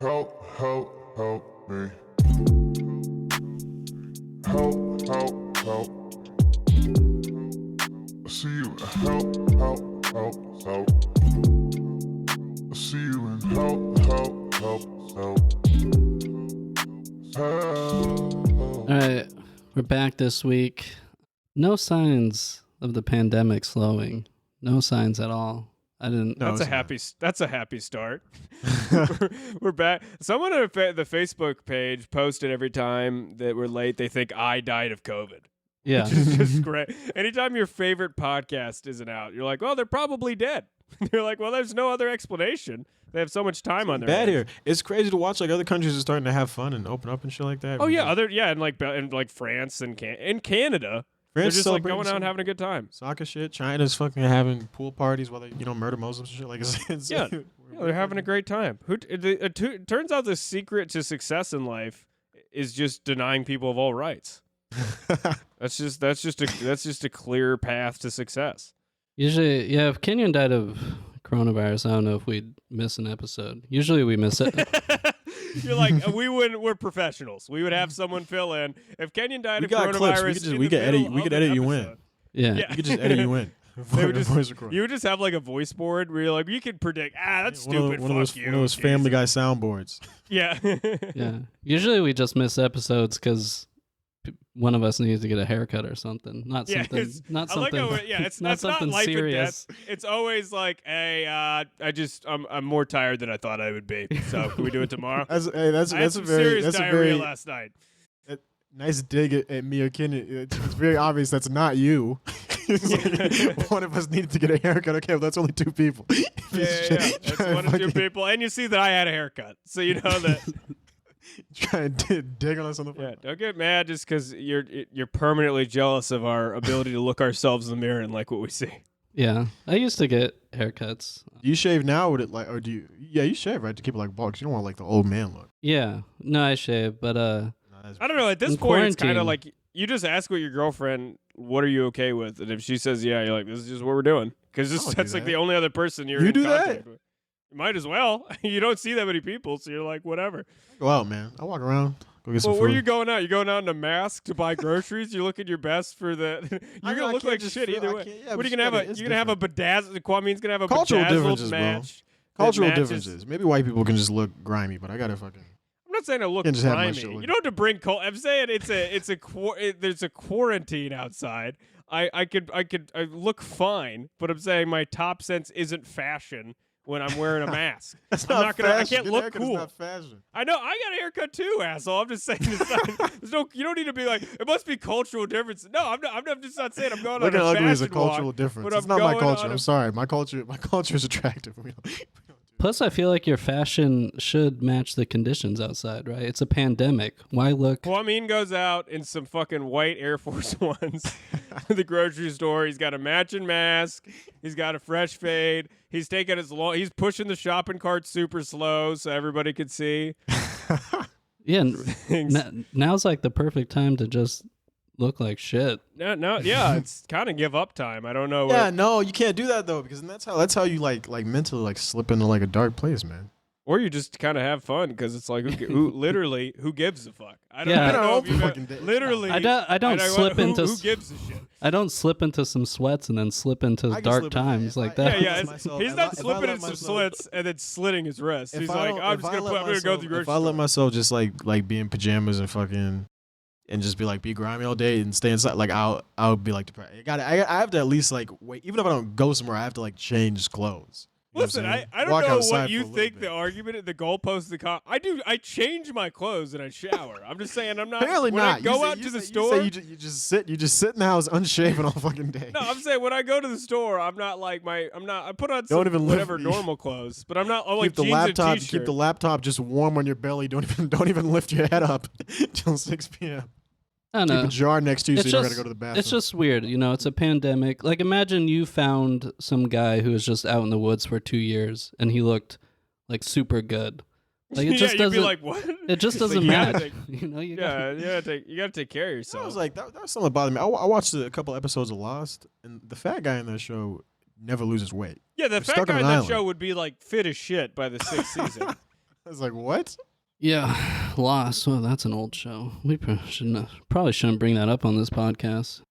Help me. Help. I see you. Help. I see you in help. All right, we're back this week. No signs of the pandemic slowing. No signs at all. I didn't. No, that's a happy start. we're back. Someone on the Facebook page posted every time that we're late, they think I died of COVID. Yeah, Which is just great. Anytime your favorite podcast isn't out, you're like, well, they're probably dead. You're like, well, there's no other explanation. They have so much time on their bad hands. here. It's crazy to watch like other countries are starting to have fun and open up and shit like that. Oh yeah, and like France and Canada. They're just like going out and having a good time. Soccer shit. China's fucking having pool parties while they murder Muslims and shit. Like it's Yeah, they're having a great time. It turns out the secret to success in life is just denying people of all rights. That's just a clear path to success. usually, yeah. If Kenyon died of coronavirus, I don't know if we'd miss an episode. Usually, we miss it. You're like, we're professionals. We would have someone fill in. If Kenyon died of got coronavirus, clips. We could edit you in. Yeah. Yeah. You could just edit you in. You would just have like a voice board where you're like, you could predict, that's stupid. One of those Family Guy soundboards. Yeah. Yeah. Usually, we just miss episodes because one of us needs to get a haircut or something. Not something. It's not I like something. how, it's not that's something not life serious. and death. It's always like, hey, I'm more tired than I thought I would be. So can we do it tomorrow? That's I had some serious diarrhea last night. Nice dig at me or Kenny. It's very obvious that's not you. Like, one of us needed to get a haircut. Okay, well, that's only two people. Yeah. It's one of two people, and you see that I had a haircut, so you know that. Try to dig on us on the phone. Yeah, don't get mad just because you're permanently jealous of our ability to look ourselves in the mirror and like what we see. Yeah, I used to get haircuts. Do you shave now? Would it like, or do you? Yeah, you shave right to keep it like bald. 'Cause you don't want like the old man look. Yeah, no, I shave, but I don't know. At this In point, it's kind quarantine. of like you just ask what your girlfriend, what are you okay with? And if she says yeah, you're like, this is just what we're doing. Because I'll do that's like that. the only other person you're You in do that? contact with. You might as well. You don't see that many people, so you're like, whatever. Go out, man. I walk around. Go get some Well, food. where you going out? You going out in a mask to buy groceries? You're looking your best for the. You're gonna look like shit either way. What are you gonna have? You're gonna have a bedazzled. Kwame's gonna have a Cultural bedazzled differences, bro. match. Cultural that matches- differences. Maybe white people can just look grimy, but I gotta fucking. I'm not saying I look Can't just have my grimy. shit look- You don't have to bring cold. I'm saying there's a quarantine outside. I look fine, but I'm saying my top sense isn't fashion when I'm wearing a mask. That's I'm not not gonna. I fashion. can't Good look haircut is cool. not fashion. I know. I got a haircut too, asshole. I'm just saying. There's no. You don't need to be like. It must be cultural difference. No, I'm not. I'm just not saying I'm going Looking on a ugly is a fashion walk, cultural difference. but It's I'm not my going culture. on a- I'm sorry. My culture is attractive. We don't do plus, I feel like your fashion should match the conditions outside, right? It's a pandemic. Why look? Kwame goes out in some fucking white Air Force Ones to the grocery store. He's got a matching mask. He's got a fresh fade. He's taking he's pushing the shopping cart super slow so everybody could see. Yeah, now's like the perfect time to just look like shit. No, yeah, it's kind of give up time. I don't know. Yeah, no, you can't do that though, because then that's how you like mentally like slip into like a dark place, man. Or you just kind of have fun because it's like who gives a fuck? I don't, Yeah. I don't know if you Fucking day. literally. I don't slip into who gives a shit. I don't slip into some sweats and then slip into I can dark slip times in- like if that. Yeah, myself- he's if not I slipping let in some myself- slits and then slitting his wrist. If He's I like, don't- I'm if just I gonna let I'm gonna go to the myself- grocery If I let store. myself just like be in pajamas and fucking and just be grimy all day and stay inside, like I'll be like depressed. I have to at least like wait. Even if I don't go somewhere, I have to like change clothes. You know what I'm Listen, saying? I don't Walk know outside what you for a little think bit. the argument, the goalpost, I change my clothes and I shower. I'm just saying I'm not. Apparently when not. I go You out say- to the you say store. You just sit in the house unshaven all fucking day. No, I'm saying when I go to the store, I'm not like I put on some Don't even lift whatever me. normal clothes, but I'm not like Keep the jeans laptop. and t-shirt. Keep the laptop just warm on your belly. Don't even lift your head up till 6 p.m. I don't Keep a know. jar next to you so It's you don't gotta just- go to the bathroom. It's just weird, It's a pandemic. Like, imagine you found some guy who was just out in the woods for 2 years and he looked like super good. Like, it just you'd doesn't. be like, what? It just It's like, doesn't you gotta match. take- You Yeah, you gotta take care of I yourself. was like, that was something that bothered me. I watched a couple episodes of Lost, and the fat guy in that show never loses weight. Yeah, the They're fat stuck on guy an on that island. show would be like fit as shit by the 6th season. was like, what? Yeah, Lost. Well, that's an old show. We probably shouldn't bring that up on this podcast.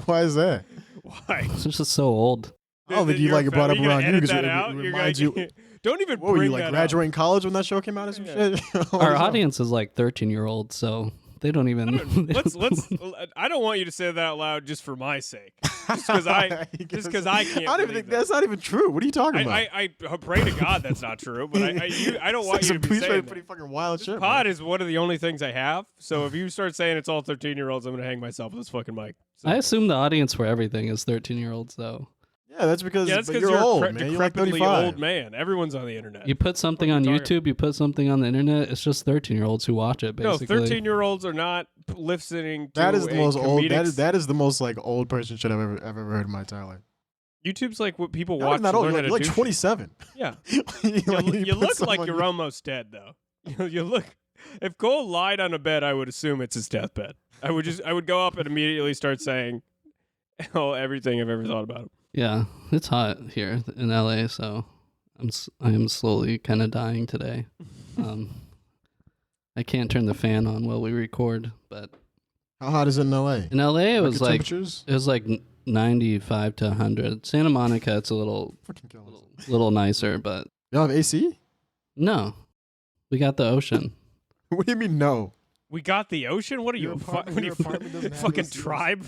Why is that? Why? It's just so old. I don't think you like it brought up around you because it reminds you. Don't even What were bring you, like, that graduating college when that show came out or some shit? Our audience is like 13-year-olds, so they don't even. Let's. I don't want you to say that out loud just for my sake. Just because I can't. I don't even think that's not even true. What are you talking about? I pray to God that's not true, but I don't want you to be saying pretty fucking wild shit. Pod is one of the only things I have. So if you start saying it's all 13-year-olds, I'm gonna hang myself with this fucking mic. So. I assume the audience for everything is 13-year-olds, though. Yeah, that's because you're old, man. You're like 35. Old man. Everyone's on the internet. You put something on YouTube, you put something on the internet. It's just 13-year-olds who watch it. Basically, no, 13-year-olds are not listening to that is the most old. That That is the most like old person shit I've ever heard in my entire life. YouTube's like what people watch. Not to old. learn how to You're like do 27. Yeah, you look like you're almost dead though. You look. If Cole lied on a bed, I would assume it's his deathbed. I would go up and immediately start saying, everything I've ever thought about him. Yeah, it's hot here in LA, so I am slowly kind of dying today. I can't turn the fan on while we record, but how hot is it in LA? In LA, it was like temperatures? it was like 95 to 100. Santa Monica, it's a little nicer, but y'all have AC? No, we got the ocean. What do you mean no? We got the ocean. What are you? Fucking tribe?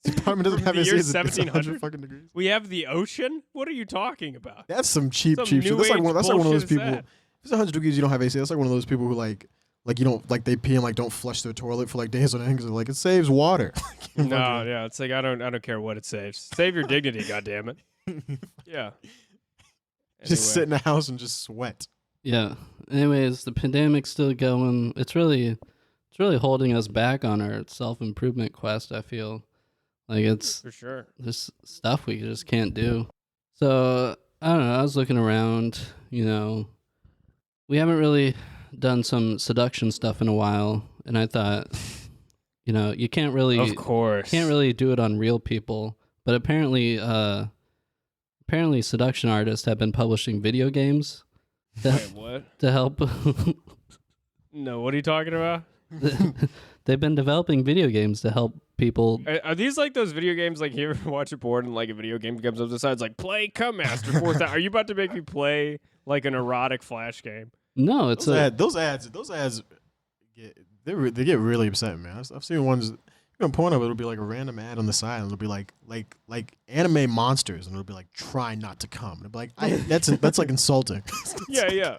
Apartment doesn't have the AC. year It's 1700 fucking degrees. We have the ocean. What are you talking about? That's some cheap shit. New That's like age one of those bullshit people. is If it's 100 degrees, you don't have AC. That's like one of those people who like you don't like they pee and like don't flush their toilet for like days on end because like it saves water. No, yeah, it's like I don't care what it saves. Save your dignity, goddammit. Yeah. Just sit in the house and just sweat. Yeah. Anyways, the pandemic's still going. It's really holding us back on our self-improvement quest, I feel. Like it's for sure. There's stuff we just can't do. So I don't know. I was looking around. We haven't really done some seduction stuff in a while, and I thought, you can't really, do it on real people. But apparently seduction artists have been publishing video games. Wait, what? To help. No, what are you talking about? They've been developing video games to help people. Are these like those video games like you ever watch a board and like a video game comes up the side, it's like play Come Master 4000. Are you about to make me play like an erotic flash game? No, it's those ads they get really upsetting, man. I've seen ones point of it'll be like a random ad on the side and it'll be like anime monsters and it'll be like try not to come. It'll be like that's like insulting. Yeah.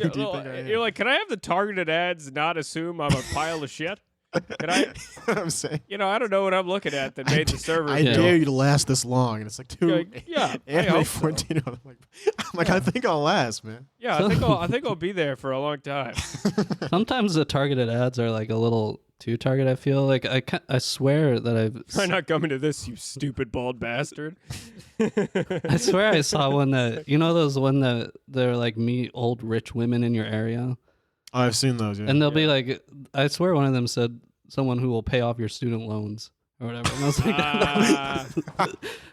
You're like, can I have the targeted ads not assume I'm a pile of shit? Can I? I'm saying, I don't know what I'm looking at that made the server. I dare you to last this long, and it's like, dude, anime 14. I'm like, I think I'll last, man. Yeah, I think I'll be there for a long time. Sometimes the targeted ads are like a little too target. I feel like I swear that I've. Try not coming to this, you stupid bald bastard. I swear I saw one that those one that they're like meet old rich women in your area. Oh, I've seen those, yeah. And they'll be like, I swear one of them said someone who will pay off your student loans or whatever. And I was like,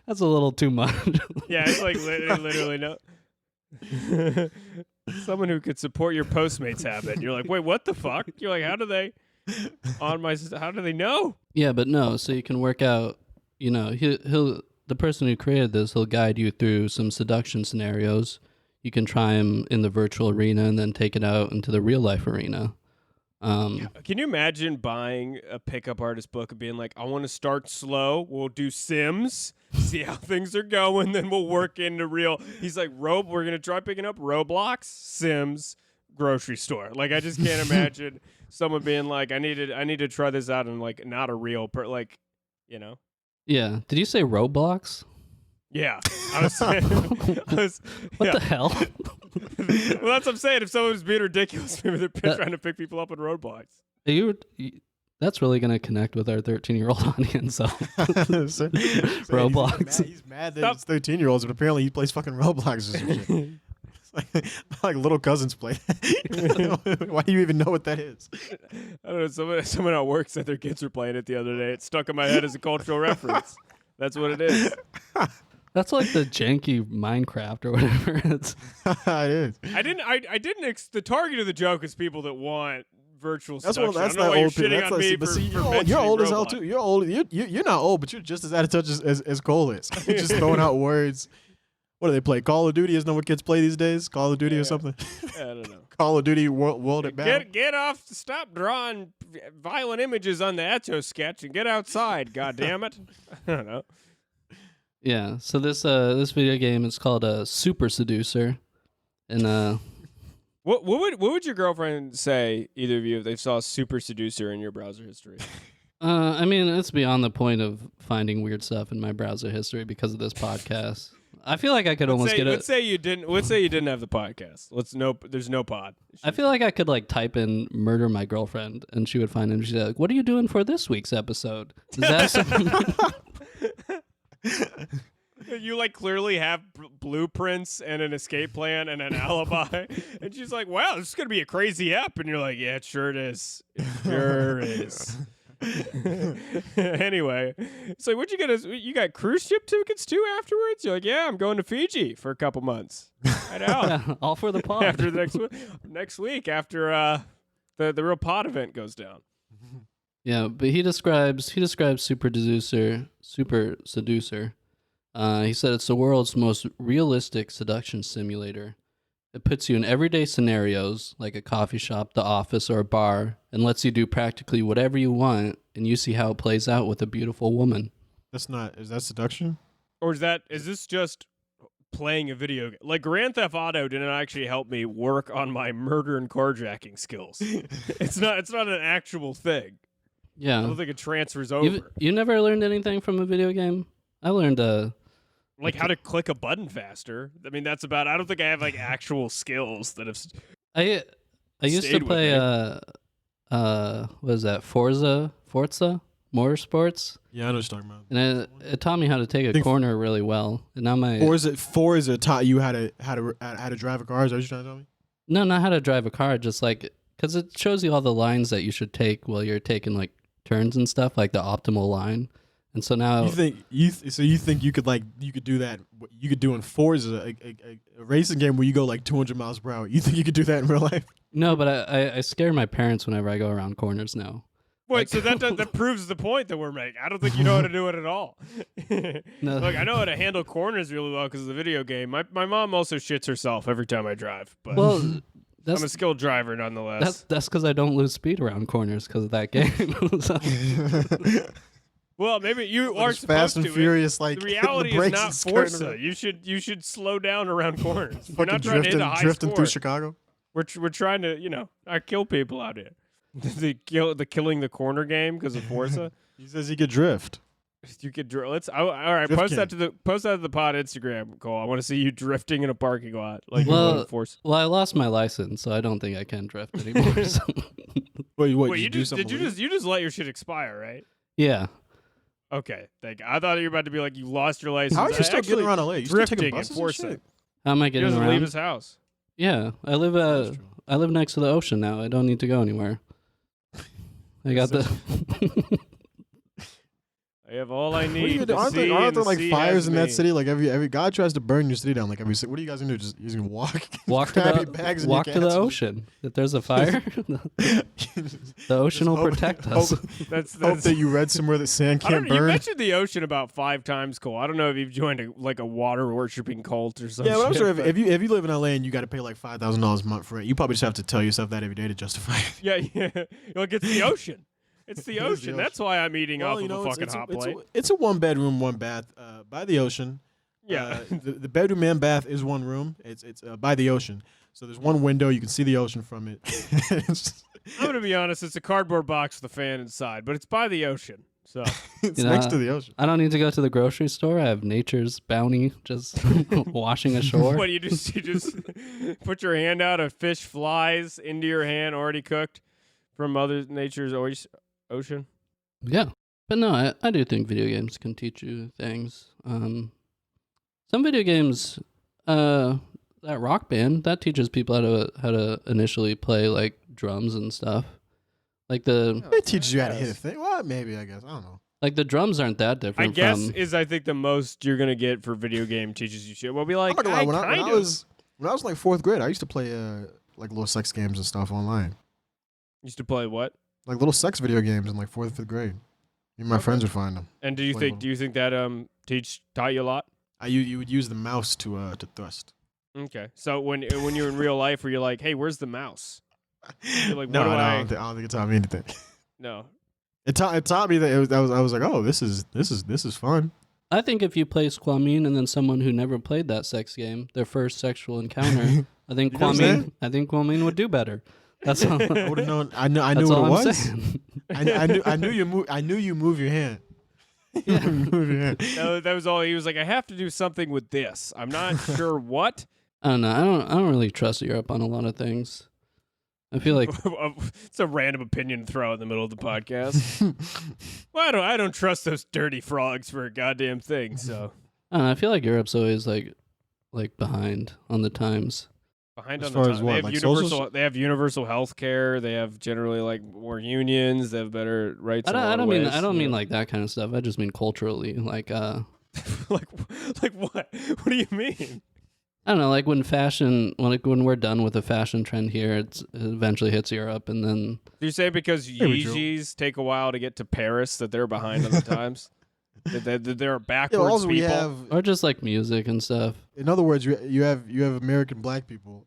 that's a little too much. Yeah, it's like literally no. Someone who could support your Postmates habit. You're like, wait, what the fuck? You're like, how do they know? Yeah, but no. So you can work out. The person who created this, he'll guide you through some seduction scenarios. You can try them in the virtual arena and then take it out into the real life arena. Can you imagine buying a pickup artist book and being like, I want to start slow. We'll do Sims, see how things are going, then we'll work into real. He's like, we're going to try picking up Roblox, Sims, grocery store. Like, I just can't imagine someone being like, I need to try this out and like not a real Yeah. Did you say Roblox? Yeah, I was saying. What the hell? Well, that's what I'm saying. If someone's being ridiculous, maybe they're trying to pick people up on roadblocks. That's really going to connect with our 13-year-old audience. So. Roblox. He's mad that it's 13-year-olds, but apparently he plays fucking Roblox or some shit. It's like little cousins play. Why do you even know what that is? I don't know. Someone at work said their kids were playing it the other day. It stuck in my head as a cultural reference. That's what it is. That's like the janky Minecraft or whatever. It's It is. I didn't. The target of the joke is people that want virtual That's seduction. that's I don't know that why you're old people. shitting That's on like, me but for, see, for you're mentioning old as hell Roblox. too. You're old. You're not old, but you're just as out of touch as Cole is. Just throwing out words. What do they play? Call of Duty? Isn't that what kids play these days? Call of Duty or something? I don't know. Call of Duty World at Battle. Get off! Stop drawing violent images on the Etch-a-Sketch and get outside. God damn it! I don't know. yeah. So this video game is called Super Seducer, and What would your girlfriend say, either of you, if they saw Super Seducer in your browser history? I mean, it's beyond the point of finding weird stuff in my browser history because of this podcast. I feel like I could almost get it. Let's say you didn't have the podcast. There's no pod. I feel like I could like type in "murder my girlfriend" and she would find it. And she'd be like, "What are you doing for this week's episode?" Is that something? You like clearly have blueprints and an escape plan and an alibi, and she's like, "Wow, this is gonna be a crazy app," and you're like, "Yeah, it sure is. It sure is." Anyway, so what'd you get? You got cruise ship tickets too afterwards? You're like, "Yeah, I'm going to Fiji for a couple months." Right out. Yeah, all for the pod. After the next week, after the real pod event goes down. Yeah, but he describes Super Seducer. He said it's the world's most realistic seduction simulator. It puts you in everyday scenarios like a coffee shop, the office, or a bar, and lets you do practically whatever you want, and you see how it plays out with a beautiful woman. Is that seduction? Or is this just playing a video game? Like Grand Theft Auto didn't actually help me work on my murder and carjacking skills. It's not an actual thing. I Yeah. don't think it transfers over. You never learned anything from a video game? I learned Like how to click a button faster. I mean, that's about. I don't think I have like actual skills that have. I used to Stayed with play what is that? Forza Motorsports, Yeah, I know what you're talking about. and it taught me how to take a Think- corner really well. And now my Forza taught you how to drive a car? Is that what you're trying to tell me? no, not how to drive a car, just like because it shows you all the lines that you should take while you're taking like turns and stuff, like the optimal line. And so now You think you could do that? What you could do in Forza, a racing game where you go like 200 miles per hour. You think you could do that in real life? no, but I scare my parents whenever I go around corners now. Wait, so that proves the point that we're making. I don't think you know how to do it at all. No. Like I know how to handle corners really well because of the video game. My mom also shits herself every time I drive, but Well, I'm a that's skilled driver nonetheless. that's because I don't lose speed around corners because of that game. So- Well, maybe you are It's supposed Fast and to. Furious, like The hitting reality is brakes not and skirting Forza. around. You should slow down around corners. We're Fucking not trying to hit a high drifting score. through Chicago. We're trying to not kill people out here. the killing the corner game because of Forza. He says he could drift. You could drill. All right. Drift Post king. that to the pod Instagram, Cole. I want to see you drifting in a parking lot like Well, you would in Forza. well, I lost my license, so I don't think I can drift anymore. So- Wait, Wait, did you do just something did you with just you just let your shit expire, right? yeah. Okay, thank you. I thought you were about to be like you lost your license. How are you still Actually, getting around LA? You still drifting taking in buses and Forza. shit? How am I He getting doesn't around? leave his house. Yeah, I live That's true. I live next to the ocean now. I don't need to go anywhere. I got the I have all I What do you need. do? The Aren't sea there and the like sea fires has in that me. city? Like every God tries to burn your city down. Like every what are you guys gonna do? Just you gonna walk? walk to grab your bags the and walk your to the cats and ocean. If there's a fire, the ocean will hope- protect us. That's Hope that you read somewhere that sand I don't can't know. You burn. mentioned the ocean about 5 times, Cole. I don't know if you've joined a water worshipping cult or something. Yeah, but I'm sure if you live in LA and you got to pay like $5,000 a month for it, you probably just have to tell yourself that every day to justify it. Yeah. Like it's the ocean. It's the It is the ocean. That's ocean. why I'm eating off Well, of a fucking hot plate. It's a 1 bedroom, 1 bath by the ocean. Yeah. The bedroom and bath is 1 room. It's by the ocean. So there's 1 window. You can see the ocean from it. It's I'm gonna be honest. It's a cardboard box with a fan inside, but it's by the ocean. So You know, next to the ocean. I don't need to go to the grocery store. I have Nature's Bounty just washing ashore. what you just put your hand out, a fish flies into your hand already cooked from Mother Nature's ocean. Yeah. But no, I do think video games can teach you things. Some video games, that Rock Band, that teaches people how to initially play like drums and stuff. Like It teaches you how to hit a thing. Well, maybe, I guess. I don't know. Like the drums aren't that I different. guess from, is I think the most you're gonna get for video game teaches you shit. We'll be I'm like, not gonna lie, when I was like 4th grade, I used to play like little sex games and stuff online. used to play what? Like little sex video games in like 4th, 5th grade. Me and my friends would find them. And do you Play think that taught you a lot? You would use the mouse to thrust. Okay, so when you're in real life, where you're like, hey, where's the mouse? You're like, No, what do I I? don't think it taught me anything. No. It taught me that I was like, oh, this is fun. I think if you play Squamine and then someone who never played that sex game, their first sexual encounter, I think You know what I'm Kwame would do better. That's all. I would have known. I knew That's what it all I'm was. saying. I knew you move your hand. Yeah. Move your hand. That was all. He was like, I have to do something with this. I'm not sure what. I don't know. I don't really trust Europe on a lot of things. I feel like It's a random opinion to throw in the middle of the podcast. Well, I don't trust those dirty frogs for a goddamn thing. So I don't know, I feel like Europe's always like behind on the times. behind As on far the as time. what, They have like universal. social- They have universal health care. They have generally like more unions. They have better rights. I don't ways, mean you know? like that kind of stuff. I just mean culturally. Like like what? What do you mean? I don't know, like when when we're done with the fashion trend here, it eventually hits Europe, and then Do you say because Maybe true. Yeezys take a while to get to Paris that they're behind on the times? that they're backwards also we people? have. or just like music and stuff. In other words, you have American black people,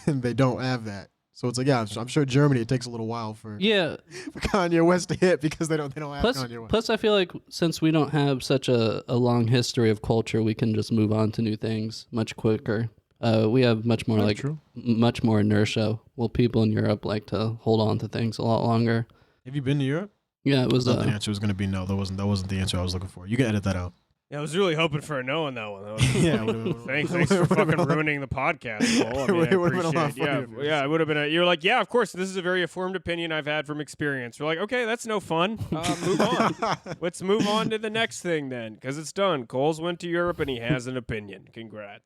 and they don't have that. So it's like, yeah, I'm sure Germany, it takes a little while for Yeah. Kanye West to hit because they don't have Kanye West. Plus, I feel like since we don't have such a long history of culture, we can just move on to new things much quicker. We have much more That's true. much more inertia. Well, people in Europe like to hold on to things a lot longer. Have you been to Europe? Yeah, it was. The answer was going to be no. That wasn't the answer I was looking for. You can edit that out. Yeah, I was really hoping for a no on that one. Yeah. Thanks for fucking ruining the podcast, Cole. I mean, I It would've been a lot appreciate it. funnier. Yeah, it would have been. You're like, yeah, of course. This is a very affirmed opinion I've had from experience. We're like, okay, that's no fun. Move on. Let's move on to the next thing then, because it's done. Cole's went to Europe and he has an opinion. Congrats.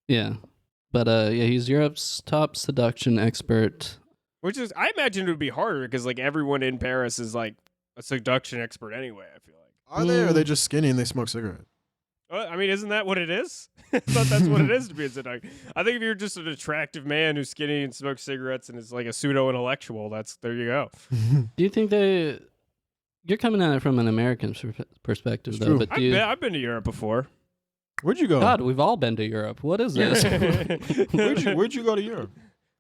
Yeah, but yeah, he's Europe's top seduction expert. Which is, I imagine it would be harder because like everyone in Paris is like a seduction expert anyway. I feel like. Are they? Or are they just skinny and they smoke cigarettes? I mean, isn't that what it is? I thought that's what it is to be a seduction. I think if you're just an attractive man who's skinny and smokes cigarettes and is like a pseudo intellectual, there you go. Do you think you're coming at it from an American perspective, It's though? true. But do you, I've been to Europe before. Where'd you go? God, we've all been to Europe. What is this? Where'd you go to Europe?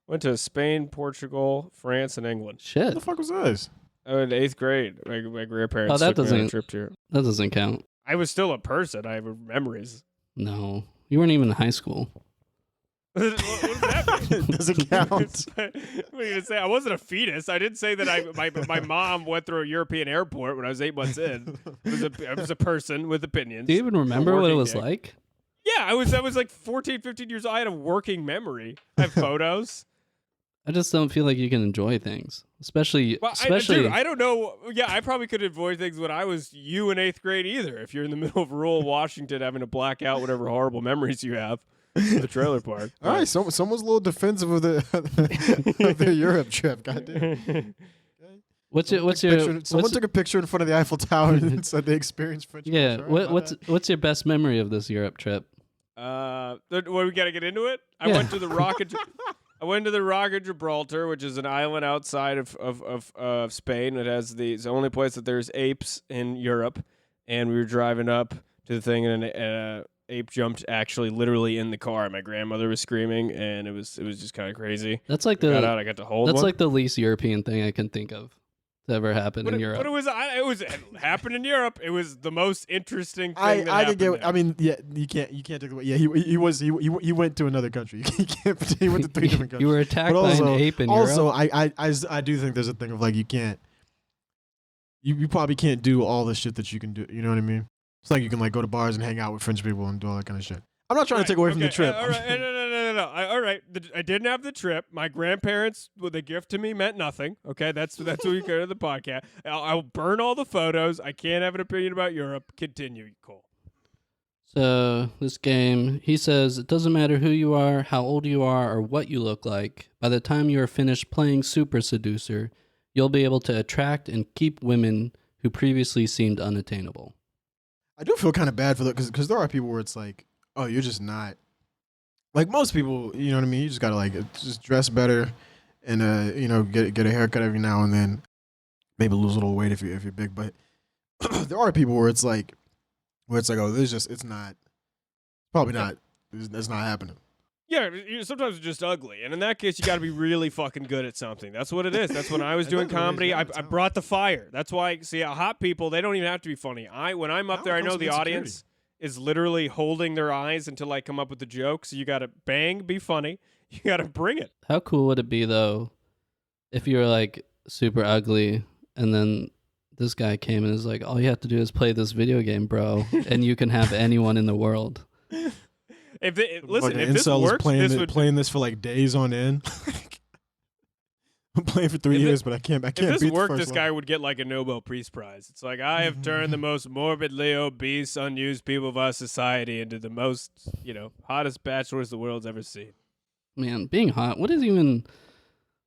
Went to Spain, Portugal, France, and England. What Shit, the fuck was this? In 8th grade, my grandparents Oh, that took me on a doesn't- trip to Europe. that doesn't count. I was still a person. I have memories. No, you weren't even in high school. what does that mean? Doesn't count. What are you gonna say? I wasn't a fetus. I didn't say that my mom went through a European airport when I was 8 months in. I was a person with opinions. Do you even remember what it working was dick. like? Yeah, I was like 14, 15 years old. I had a working memory. I have photos. I just don't feel like you can enjoy things, especially. Well, I don't know. Yeah, I probably could avoid things when I was you in 8th grade either. If you're in the middle of rural Washington having to black out whatever horrible memories you have of the trailer park. All right, someone's a little defensive of the Europe trip. Goddamn. Someone took a picture in front of the Eiffel Tower and said they experienced French yeah? culture. What's your best memory of this Europe trip? Well, we gotta get into it. I Yeah. went to the Rock of Gibraltar, which is an island outside of Spain. It's the only place that there's apes in Europe. And we were driving up to the thing, and an ape jumped actually literally in the car. My grandmother was screaming, and it was just kind of crazy. That's like Got out. I got to hold that's one. like the least European thing I can think of to ever happen in Europe. But it happened in Europe. It was the most interesting thing. I that could happened get. there. I mean, yeah, you can't take away. Yeah, he went to another country. You can't. He went to 3 different countries. You were attacked But by also, an ape in also, Europe. I do think there's a thing of like you can't. You probably can't do all the shit that you can do. You know what I mean? It's like you can like go to bars and hang out with French people and do all that kind of shit. I'm not trying to take away from the trip. All right, no. All right, I didn't have the trip. My grandparents, with a gift to me, meant nothing. Okay, that's what we go to the podcast. I'll burn all the photos. I can't have an opinion about Europe. Continue, Cole. So this game, he says, it doesn't matter who you are, how old you are, or what you look like. By the time you are finished playing Super Seducer, you'll be able to attract and keep women who previously seemed unattainable. I do feel kind of bad for that because there are people where it's like, oh, you're just not like most people. You know what I mean? You just gotta like just dress better and get a haircut every now and then. Maybe lose a little weight if you're big, but there are people where it's like oh, it's not probably not it's not happening. Yeah, sometimes it's just ugly, and in that case, you got to be really fucking good at something. That's what it is. That's when I was doing comedy. I brought the fire. That's why. See, hot people, they don't even have to be funny. When I'm up there, I know the audience is literally holding their eyes until I come up with the joke. So you got to bang, be funny. You got to bring it. How cool would it be though, if you were like super ugly, and then this guy came and is like, all you have to do is play this video game, bro, and you can have anyone in the world. If this works, playing this for like days on end. I'm playing for 3 years, but I can't. If this beat worked, the this first guy level. would get like a Nobel Peace Prize. It's like, I have turned the most morbidly obese, unused people of our society into the most, hottest bachelors the world's ever seen. Man, being hot. What is even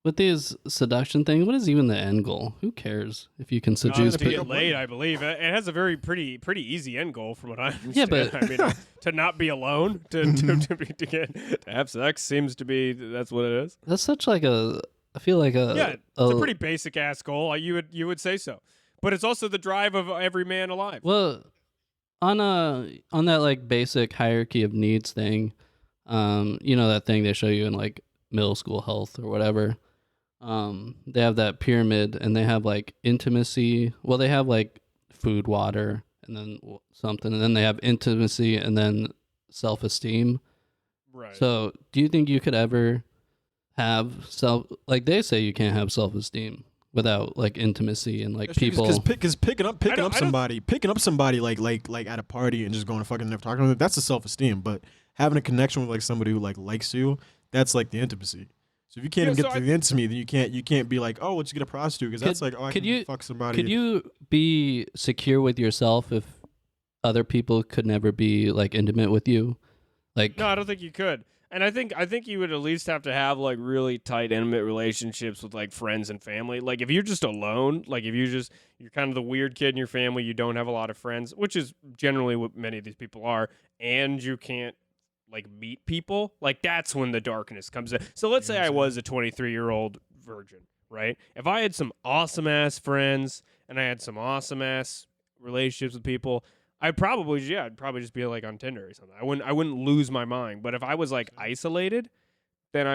with these seduction thing? What is even the end goal? Who cares if you can seduce To get people? laid, I believe it has a very pretty easy end goal, from what I understand. Yeah, but I mean, to not be alone, to have sex seems to be that's what it is. That's such like a. I feel like it's a pretty basic ass goal. You would say so, but it's also the drive of every man alive. Well, on that like basic hierarchy of needs thing, that thing they show you in like middle school health or whatever. They have that pyramid, and they have like intimacy. Well, they have like food, water, and then something, and then they have intimacy, and then self-esteem. Right. So, do you think you could ever have like they say you can't have self-esteem without like intimacy and like people? Because picking up somebody like at a party and just going to fucking never talking to them, that's a self-esteem. But having a connection with like somebody who like likes you, that's like the intimacy. So if you can't even get to the intimacy, then you can't be like, oh, let's get a prostitute, because that's like, oh, I can fuck somebody. Could you be secure with yourself if other people could never be like intimate with you? Like, no, I don't think you could. And I think you would at least have to have like really tight, intimate relationships with like friends and family. Like if you're just alone, like if you're kind of the weird kid in your family, you don't have a lot of friends, which is generally what many of these people are, and you can't like meet people, like that's when the darkness comes in. So let's say I was a 23-year-old virgin, right? If I had some awesome ass friends and I had some awesome ass relationships with people, I'd probably just be like on Tinder or something. I wouldn't lose my mind. But if I was like isolated, then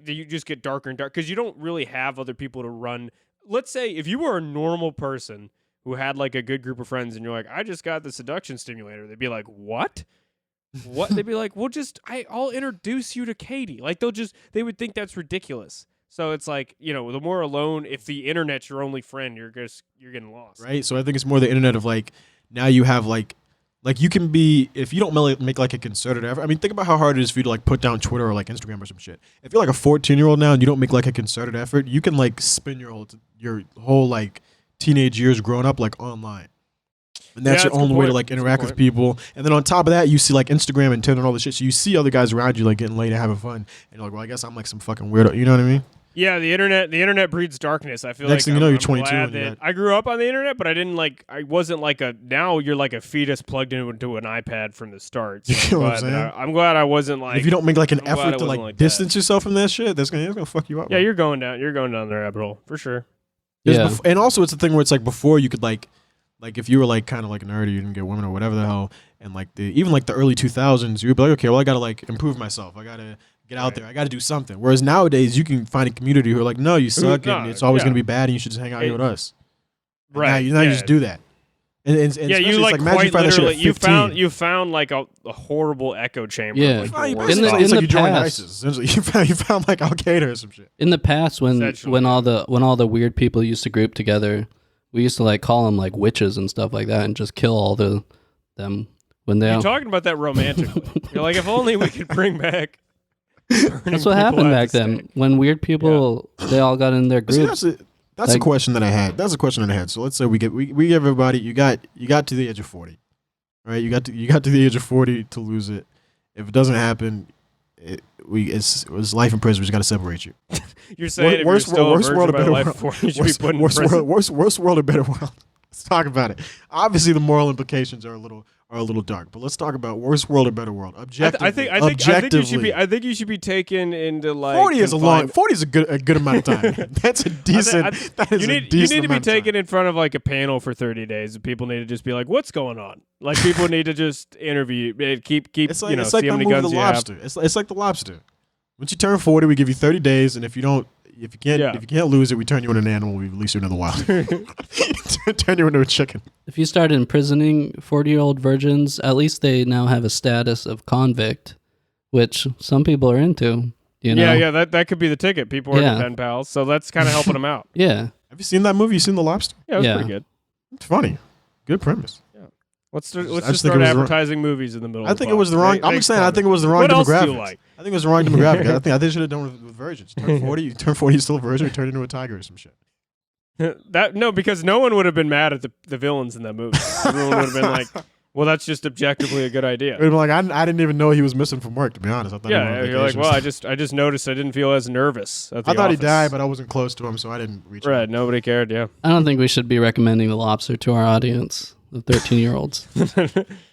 you just get darker and darker, because you don't really have other people to run. Let's say if you were a normal person who had like a good group of friends and you're like, I just got the seduction stimulator, they'd be like, what? What? They'd be like, well, I'll introduce you to Katie. Like they would think that's ridiculous. So it's like, the more alone, if the internet's your only friend, you're getting lost. Right. So I think it's more the internet of like, now you have like you can be, if you don't make like a concerted effort. I mean, think about how hard it is for you to like put down Twitter or like Instagram or some shit. If you're like a 14-year-old now and you don't make like a concerted effort, you can like spend your whole like teenage years growing up like online. And that's your only way to like interact with people. And then on top of that, you see like Instagram and Tinder and all this shit. So you see other guys around you like getting laid and having fun. And you're like, well, I guess I'm like some fucking weirdo. You know what I mean? Yeah, the internet breeds darkness. I feel Next like thing you know, you're 22. I grew up on the internet, but I wasn't like now you're like a fetus plugged into an iPad from the start. So You know what I'm saying? I'm glad I wasn't like. If you don't make like an I'm glad effort I to wasn't like like distance that. yourself from that shit, that's gonna fuck you up. Yeah, man. you're going down the rabbit hole for sure. Yeah. And also it's a thing where it's like before you could like if you were like kind of like nerdy, you didn't get women or whatever the hell, and like even like the early 2000s, you would be like, okay, well I gotta like improve myself, I gotta get out there, I gotta do something. Whereas nowadays you can find a community who are like, no, you suck, and it's always gonna be bad, and you should just hang out here with us. And Right. Now you just do that. And Yeah, you like imagine quite you find that shit literally. at 15. You found like a horrible echo chamber. Yeah. Of, Oh, like, you your In worst the- thoughts. it's in like you joined past- ISIS. Essentially, you found like Al Qaeda or some shit. in the past, when Essentially, all the weird people used to group together, we used to like call them like witches and stuff like that, and just kill all them when they. You're talking about that romantically. You're like, if only we could bring back. That's what happened back then. When weird people, they all got in their See, groups. that's a Like- question that I had. That's a question that I had. So let's say we give everybody. You got to the age of 40, right? You got to the age of 40 to lose it. If it doesn't happen, it's life in prison. We just got to separate you. You're saying if Worst you're still world, a virgin world, a by better life world. before you should be put in prison. Worst world, a better world. Let's talk about it. Obviously, the moral implications are a little dark, but let's talk about worst world or better world. Objectively, I think you should be taken into like 40 is a long. confinement. 40 is a good amount of time. That's a decent. That is you a need decent to be amount of taken time. in front of like a panel for 30 days, and people need to just be like, "What's going on?" Like people need to just interview, keep It's like see the how many movie guns The you have. Lobster. It's like The Lobster. Once you turn 40, we give you 30 days, and if you can't lose it, we turn you into an animal. We release you into the wild. Turn you into a chicken. If you start imprisoning 40-year-old virgins, at least they now have a status of convict, which some people are into. You know? Yeah, that could be the ticket. People are the pen pals, so that's kind of helping them out. Yeah. Have you seen that movie? You seen The Lobster? Yeah, it was Yeah. pretty good. It's funny. Good premise. Let's just just think start it was advertising movies in the middle. I of think the it was the wrong. podcast. I'm just saying. I think it was the wrong What else demographic. do you like? I think it was the wrong demographic. I think they should have done with virgins. Turn 40. You turn 40, you're still a virgin. You turn into a tiger or some shit. Because no one would have been mad at the villains in that movie. Everyone would have been like, "Well, that's just objectively a good idea." It would be like I didn't even know he was missing from work. To be honest, I thought he went Yeah, on you're like, vacation. well, I just noticed I didn't feel as nervous at the I thought he office." died, but I wasn't close to him, so I didn't reach. Right, out. nobody cared. Yeah. I don't think we should be recommending The Lobster to our audience, the 13-year-olds.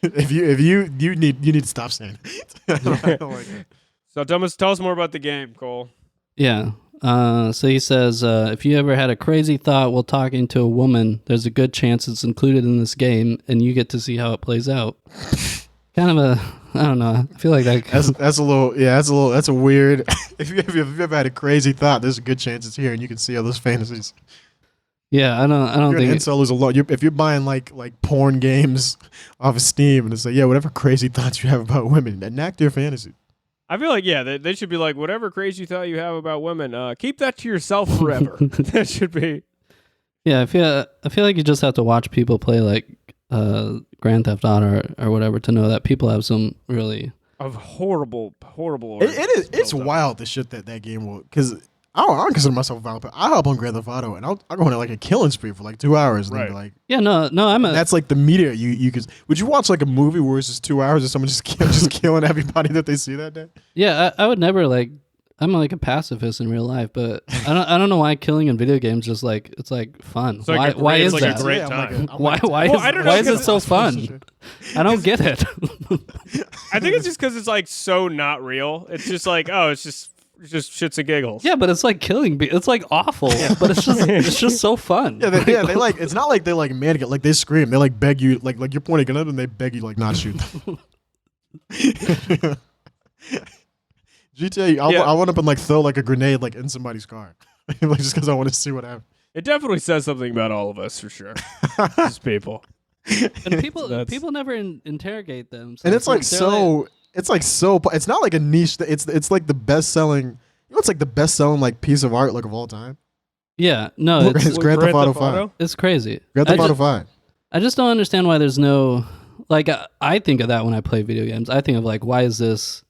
If you need to stop saying. It. I don't like it. So tell us more about the game, Cole. Yeah. So he says, if you ever had a crazy thought while talking to a woman, there's a good chance it's included in this game, and you get to see how it plays out. Kind of a, I don't know. I feel like that. That's a weird. If you've ever had a crazy thought, there's a good chance it's here, and you can see all those fantasies. Yeah, I don't You're think. an incel who's a lot. If you're buying like porn games off of Steam, and it's like, yeah, whatever crazy thoughts you have about women, enact your fantasy. I feel like they should be like, whatever crazy thought you have about women, keep that to yourself forever. That should be. Yeah, I feel like you just have to watch people play like Grand Theft Auto or whatever to know that people have some really Of horrible. It's wild the shit that game will, because I don't consider myself a violent person. I hop on Grand Theft Auto and I'll go on like a killing spree for like 2 hours and then be like, yeah, no, that's like the media you could. Would you watch like a movie where it's just 2 hours of someone just killing everybody that they see that day? Yeah, I would never like. I'm like a pacifist in real life, but I don't know why killing in video games just like it's like fun. It's like why is it's like that? a great Yeah, I'm like time. Why I don't know, is it 'cause so fun? I don't get it. I think it's just because it's like so not real. It's just like, oh, it's just shits and giggles. Yeah, but it's like killing. It's like awful, but it's just so fun. Yeah, they like. It's not like they like man like they scream. They like beg you like you're pointing a gun at them and they beg you like not shoot them. GTA, I went up and like throw like a grenade like in somebody's car, like just because I want to see what happens. It definitely says something about all of us for sure. Just people. And people That's- people never interrogate them. And it's like they're so. It's like so. It's not like a niche. It's like the best selling. You know, it's like the best selling like piece of art like of all time. yeah, no, It's Grand Theft Auto 5. it's crazy. Grand Theft Auto 5. I just don't understand why there's no like. I think of that when I play video games. I think of like, why is this?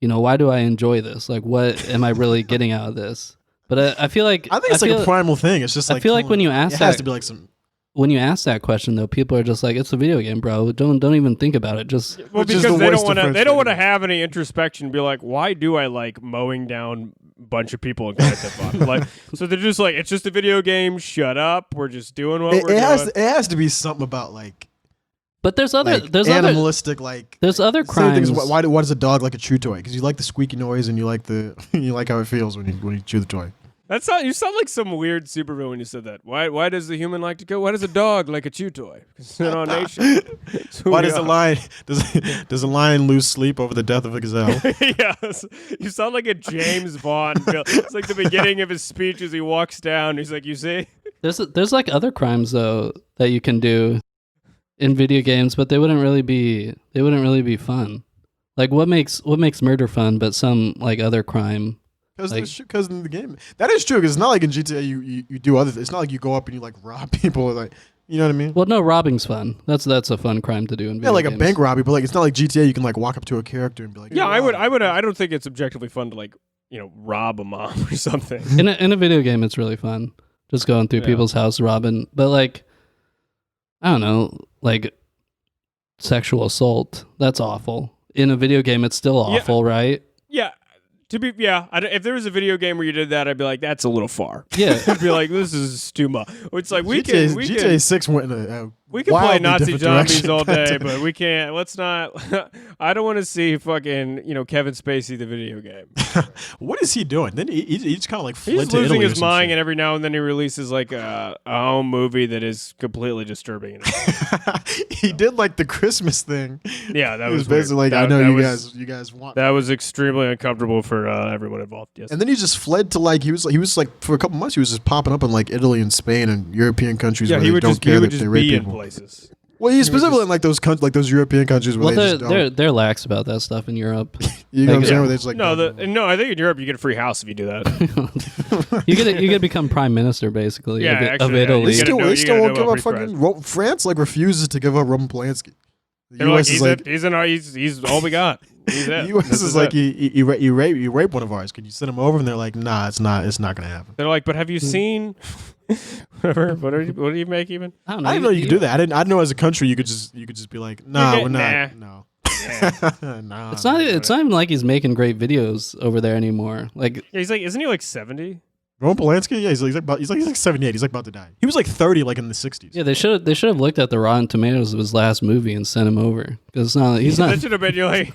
You know, why do I enjoy this? Like, what am I really getting out of this? But I feel like I think it's like a primal thing. It's just like I feel like when you ask it has that, to be like some. when you ask that question though, people are just like, it's a video game, bro. Don't even think about it. Just Well, Which is because the they waste don't want of to. They French don't want to video. have any introspection. And be like, why do I like mowing down a bunch of people in Grand Theft Auto? Like, so they're just like, it's just a video game. Shut up. We're just doing what we're doing. It has to be something about like. but there's other Like there's other animalistic like. there's like, other same thing as crimes. why does a dog like a chew toy? Because you like the squeaky noise and you like the you like how it feels when you chew the toy. You sound like some weird supervillain when you said that. Why does the human like to go? Why does a dog like a chew toy? Because in our nation. It's who Why we does the are. lion does a lion lose sleep over the death of a gazelle? Yes, you sound like a James Bond villain. It's like the beginning of his speech as he walks down. He's like, "You see." There's like other crimes though that you can do in video games, but they wouldn't really be fun. Like what makes murder fun, but some like other crime. Because in the game that is true. Because it's not like in GTA you do other. It's not like you go up and you like rob people or like you know what I mean. Well, no, robbing's fun. That's a fun crime to do in video Yeah, like games. a bank robbery, but like it's not like GTA. You can like walk up to a character and be like, Yeah, "Hey, I would. rob." I don't think it's objectively fun to like rob a mom or something. In a video game, it's really fun. Just going through Yeah. people's house robbing. But like, I don't know, like sexual assault. That's awful. In a video game, it's still Yeah. awful, right? Yeah. If there was a video game where you did that, I'd be like, that's a little far. Yeah. I'd be like, this is too much. It's like GTA 6 went in a we can play wildly Nazi different zombies direction. all day, but we can't. Let's not. I don't want to see fucking Kevin Spacey the video game. What is he doing? Then he just kind of like fled He's to losing Italy or his some mind, shit. and every now and then he releases like a home movie that is completely disturbing. He did like the Christmas thing. Yeah, that He was was weird. basically like, That- I know that you was- guys want. That was extremely uncomfortable for everyone involved. Yes. And then he just fled to like he was like for a couple months he was just popping up in like Italy and Spain and European countries yeah, where he they would don't just care that be they rape in people. places. Well, he's would specifically just- in like those European countries where Well, they just don't. they're lax about that stuff in Europe. You know what I'm like, saying? yeah. Where they just like No, I think in Europe you get a free house if you do that. you get to become prime minister basically Yeah, of actually, yeah, Italy. you They gotta still, know- they you still gotta won't know give about up free fucking. France like refuses to give up Roman Polanski. The They're U.S. like, is like he's all we got. He's it. the U.S. This is like it. you rape one of ours. Can you send him over? And they're like, nah, it's not gonna happen. They're like, but have you seen whatever? What do you make even? I don't know. I didn't know you could do that. I didn't know as a country you could just be like, nah, we're not. No. Nah. It's not even like he's making great videos over there anymore. Like, Yeah, he's like, isn't he like 70? Roman Polanski, yeah, he's like 78. He's like about to die. He was like 30, like in the 60s. yeah, they should have looked at the Rotten Tomatoes of his last movie and sent him over because it's not. He's That not. should have been you like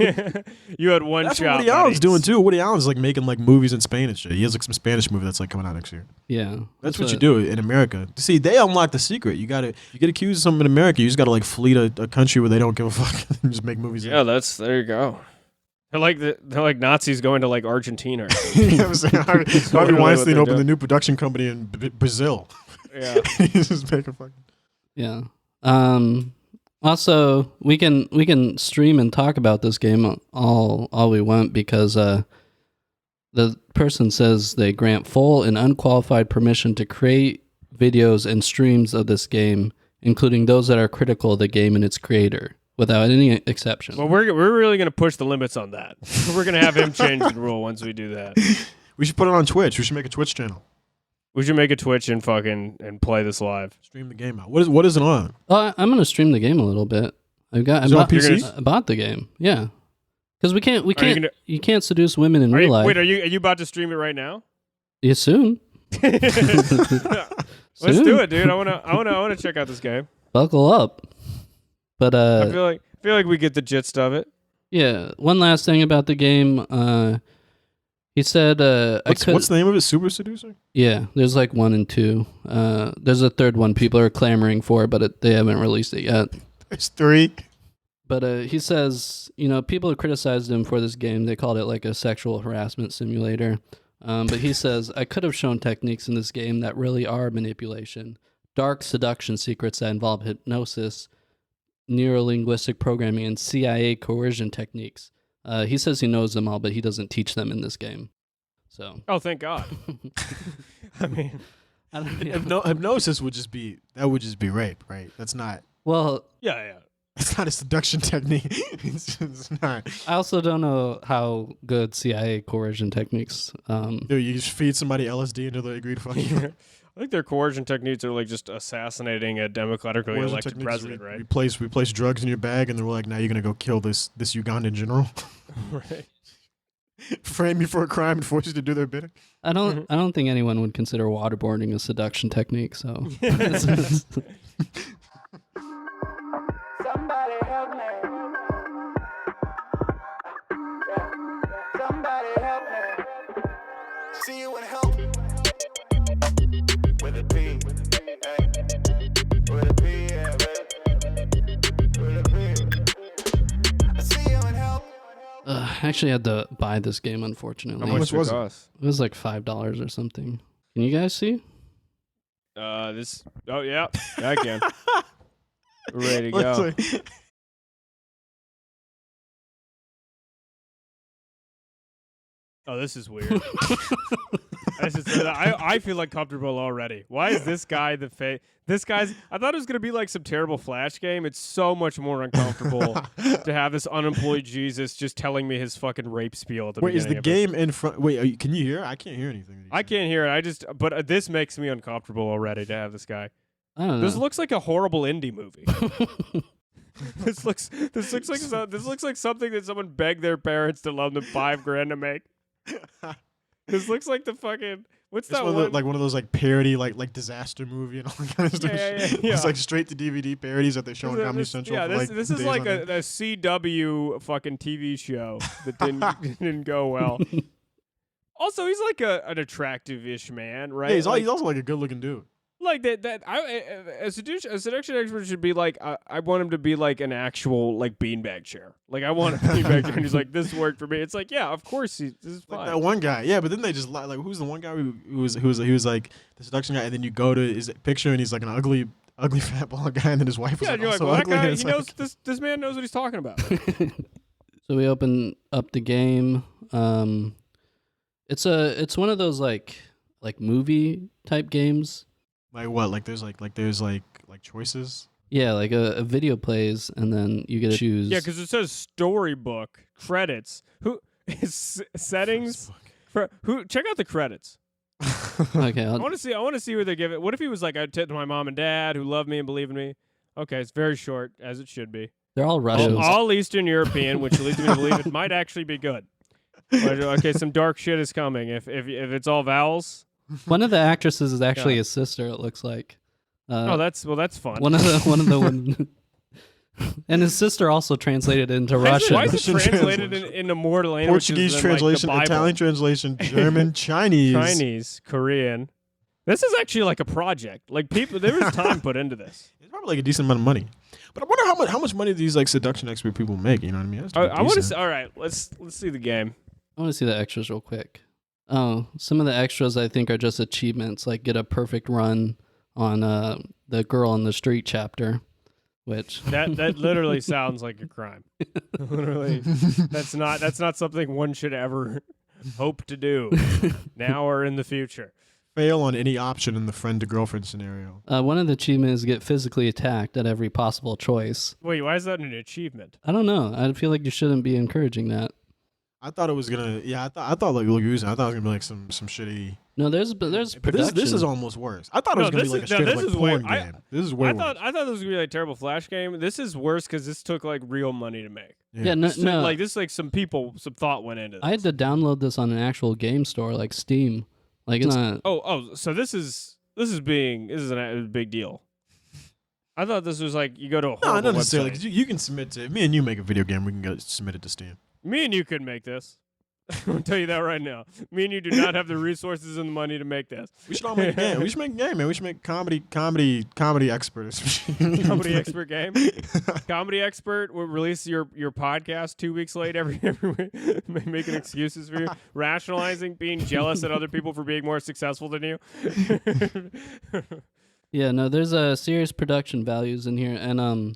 you had one That's what shot. Woody Allen's buddy. doing too. Woody Allen's like making like movies in Spain and shit. He has like some Spanish movie that's like coming out next year. Yeah, That's what you do in America. See, they unlock the secret. You get accused of something in America, you just gotta like flee to a country where they don't give a fuck and just make movies. Yeah, there you go. They're like Nazis going to like Argentina. You know what I'm saying? Harvey literally what Weinstein they're opened doing. a new production company in Brazil. Yeah. He's just making fucking. Yeah. Also, we can stream and talk about this game all we want because the person says they grant full and unqualified permission to create videos and streams of this game, including those that are critical of the game and its creator, without any exception. Well, we're really gonna push the limits on that. We're gonna have him change the rule once we do that. We should put it on Twitch. We should make a Twitch channel. We should make a Twitch and play this live. Stream the game out. What is it on? I'm gonna stream the game a little bit. I Is it on PC? I bought the game. Yeah, because we can't gonna- you can't seduce women in real life. Wait, are you about to stream it right now? Yeah, soon. Let's Soon. do it, dude. I wanna check out this game. Buckle up. But I feel like we get the gist of it. yeah, one last thing about the game. He said, What's the name of it? Super Seducer? Yeah, there's like 1 and 2. There's a third one people are clamoring for, but they haven't released it yet. There's 3. But he says, people have criticized him for this game. They called it like a sexual harassment simulator. But he says, I could have shown techniques in this game that really are manipulation, dark seduction secrets that involve hypnosis, neurolinguistic programming, and CIA coercion techniques. He says he knows them all, but he doesn't teach them in this game. So, Oh, thank God. I mean, I don't, Hypnosis would just be rape, right? That's not yeah. it's not a seduction technique. it's not. I also don't know how good CIA coercion techniques. Dude, you just feed somebody LSD until they agree to fuck you. I think their coercion techniques are like just assassinating a democratically Coercion elected techniques is president, right? We place drugs in your bag, and then we're like, now you're gonna go kill this Ugandan general. Right. Frame you for a crime and force you to do their bidding. I don't think anyone would consider waterboarding a seduction technique. So, Somebody help me. Somebody help me. See you and help. With a P. With a P, yeah, baby. With a P. I see you and help. I actually had to buy this game, unfortunately. How much was did it? it cost? It was like $5 or something. Can you guys see? This. Oh yeah, I can. We're ready to Let's go. see. Oh, this is weird. I feel uncomfortable already. Why is this guy the face? This guy's. I thought it was gonna be like some terrible Flash game. It's so much more uncomfortable to have this unemployed Jesus just telling me his fucking rape spiel at the Wait, is beginning the of it. game in front? Wait, can you hear? I can't hear anything. I can't hear it. But this makes me uncomfortable already to have this guy. I don't know. This looks like a horrible indie movie. This looks like something that someone begged their parents to loan them $5,000 to make. This looks like the fucking what's It's that one one? of the, like one of those like parody like disaster movie and all that kind of stuff. Yeah. It's like straight to DVD parodies that they show on Comedy Central. Yeah, for, like, this is days like on a end. CW fucking TV show that didn't go well. Also, he's like an attractive-ish man, right? Yeah, he's like, also like a good looking dude. like that. A seduction expert should be like. I want him to be like an actual like beanbag chair. Like I want a beanbag chair, and he's like, "This worked for me." It's like, yeah, of course, this is Like fine. that one guy, yeah, but then they just like who's the one guy who was like the seduction guy, and then you go to his picture and he's like an ugly fat blonde guy, and then his wife was Yeah, like and you're like, also well, that ugly. guy, and he it's knows like, this man knows what he's talking about. So we open up the game. It's one of those like movie type games. like what? Like there's choices. Yeah, like a video plays and then you get to choose. Yeah, because it says storybook credits. Who is settings? Who check out the credits. Okay, I want to see where they give it. What if he was like, I tipped my mom and dad who love me and believe in me. Okay, it's very short, as it should be. they're all Russians. All Eastern European, which leads me to believe it might actually be good. But, okay, some dark shit is coming. If it's all vowels. One of the actresses is actually Yeah. his sister. It looks like. That's fun. One of the women. And his sister also translated into Russian. Why is it Russian translated into more languages Portuguese than, translation, like, the Bible? Italian translation, German, Chinese. Chinese, Korean. This is actually like a project. Like people, there was time put into this. It's probably like a decent amount of money. But I wonder how much money these like seduction expert people make. You know what I mean? That's I want to. decent. All right, let's see the game. I want to see the extras real quick. Oh, some of the extras I think are just achievements, like get a perfect run on the girl on the street chapter, which That literally sounds like a crime. Literally, that's not something one should ever hope to do now or in the future. Fail on any option in the friend to girlfriend scenario. one of the achievements is get physically attacked at every possible choice. Wait, why is that an achievement? I don't know. I feel like you shouldn't be encouraging that. I thought it was gonna. Yeah, I thought like Luke was. I thought it was gonna be like some shitty. No, there's But production. this is almost worse. I thought it was No, gonna be this like a is- no, straight up this like is way- porn I- game. This is way I worse. thought this was gonna be like a terrible flash game. This is worse because this took like real money to make. yeah, no, So, no. like this, like some thought went into this. I had to download this on an actual game store like Steam. Like it's not. So this is a big deal. I thought this was like you go to a No, horrible not necessarily. website. 'Cause you can submit to me and you make a video game. We can go submit it to Steam. Me and you could make this. I'll tell you that right now. Me and you do not have the resources and the money to make this. We should all make a game. We should make a game, man. We should make comedy expert or some shit. Comedy expert game. Comedy expert will release your podcast 2 weeks late every week, making excuses for you, rationalizing, being jealous at other people for being more successful than you. Yeah, no, there's serious production values in here, and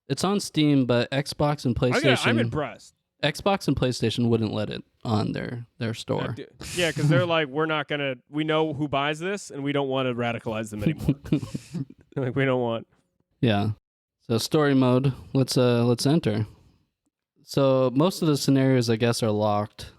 it's on Steam, but Xbox and PlayStation. I'm impressed. Xbox and PlayStation wouldn't let it on their store. Yeah, because they're like, we know who buys this, and we don't want to radicalize them anymore. Like we don't want. Yeah. So story mode. Let's enter. So most of the scenarios, I guess, are locked.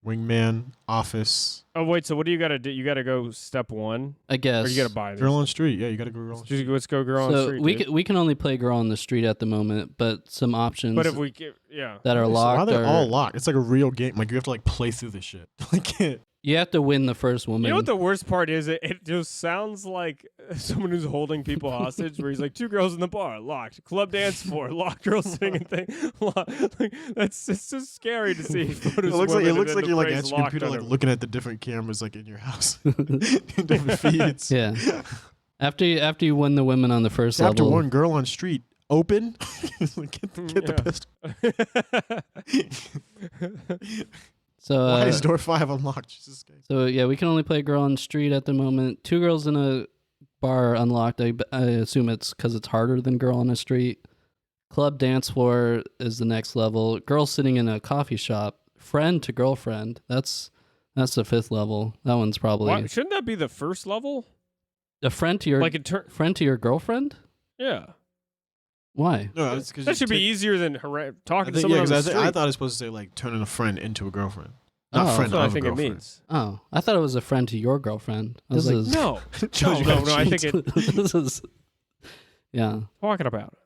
Wingman, office, Oh wait, so what do you gotta do? You gotta go step one, I guess. or you gotta buy this. girl on street. Yeah, you gotta go girl on street. Let's go girl on the So street. we dude. we can only play girl on the street at the moment, but some options But if we get, yeah. that are So locked why are they are all locked? It's like a real game. Like you have to like play through this shit. Like you have to win the first woman. You know what the worst part is? It just sounds like someone who's holding people hostage. Where he's like, 2 girls in the bar, locked. Club dance floor, locked. Girls singing thing, locked. Like it's just scary to see photos. it looks of like women and you're the like phrase at your locked computer, like under- looking at the different cameras like in your house, different feeds. Yeah. After you win the women on the first Chapter level, 1, girl on street, open. get the pistol. so Why is door 5 unlocked? Jesus Christ. so yeah, we can only play girl on the street at the moment. 2 girls in a bar are unlocked. I assume it's because it's harder than girl on the street. Club dance floor is the next level. Girl sitting in a coffee shop. Friend to girlfriend. That's the 5th level. That one's probably Why, shouldn't that be the first level? a friend to your Like in turn, friend to your girlfriend. yeah. Why? No, it's 'cause That you should be take- easier than I talking to think, someone yeah, on the 'cause street. I thought it was supposed to say like turning a friend into a girlfriend, not Oh. friend That's what of I think a it girlfriend. means. Oh, I thought it was a friend to your girlfriend. I was This like, is No, Shows you no, how to I cheat. think it. this is yeah. Talking about it.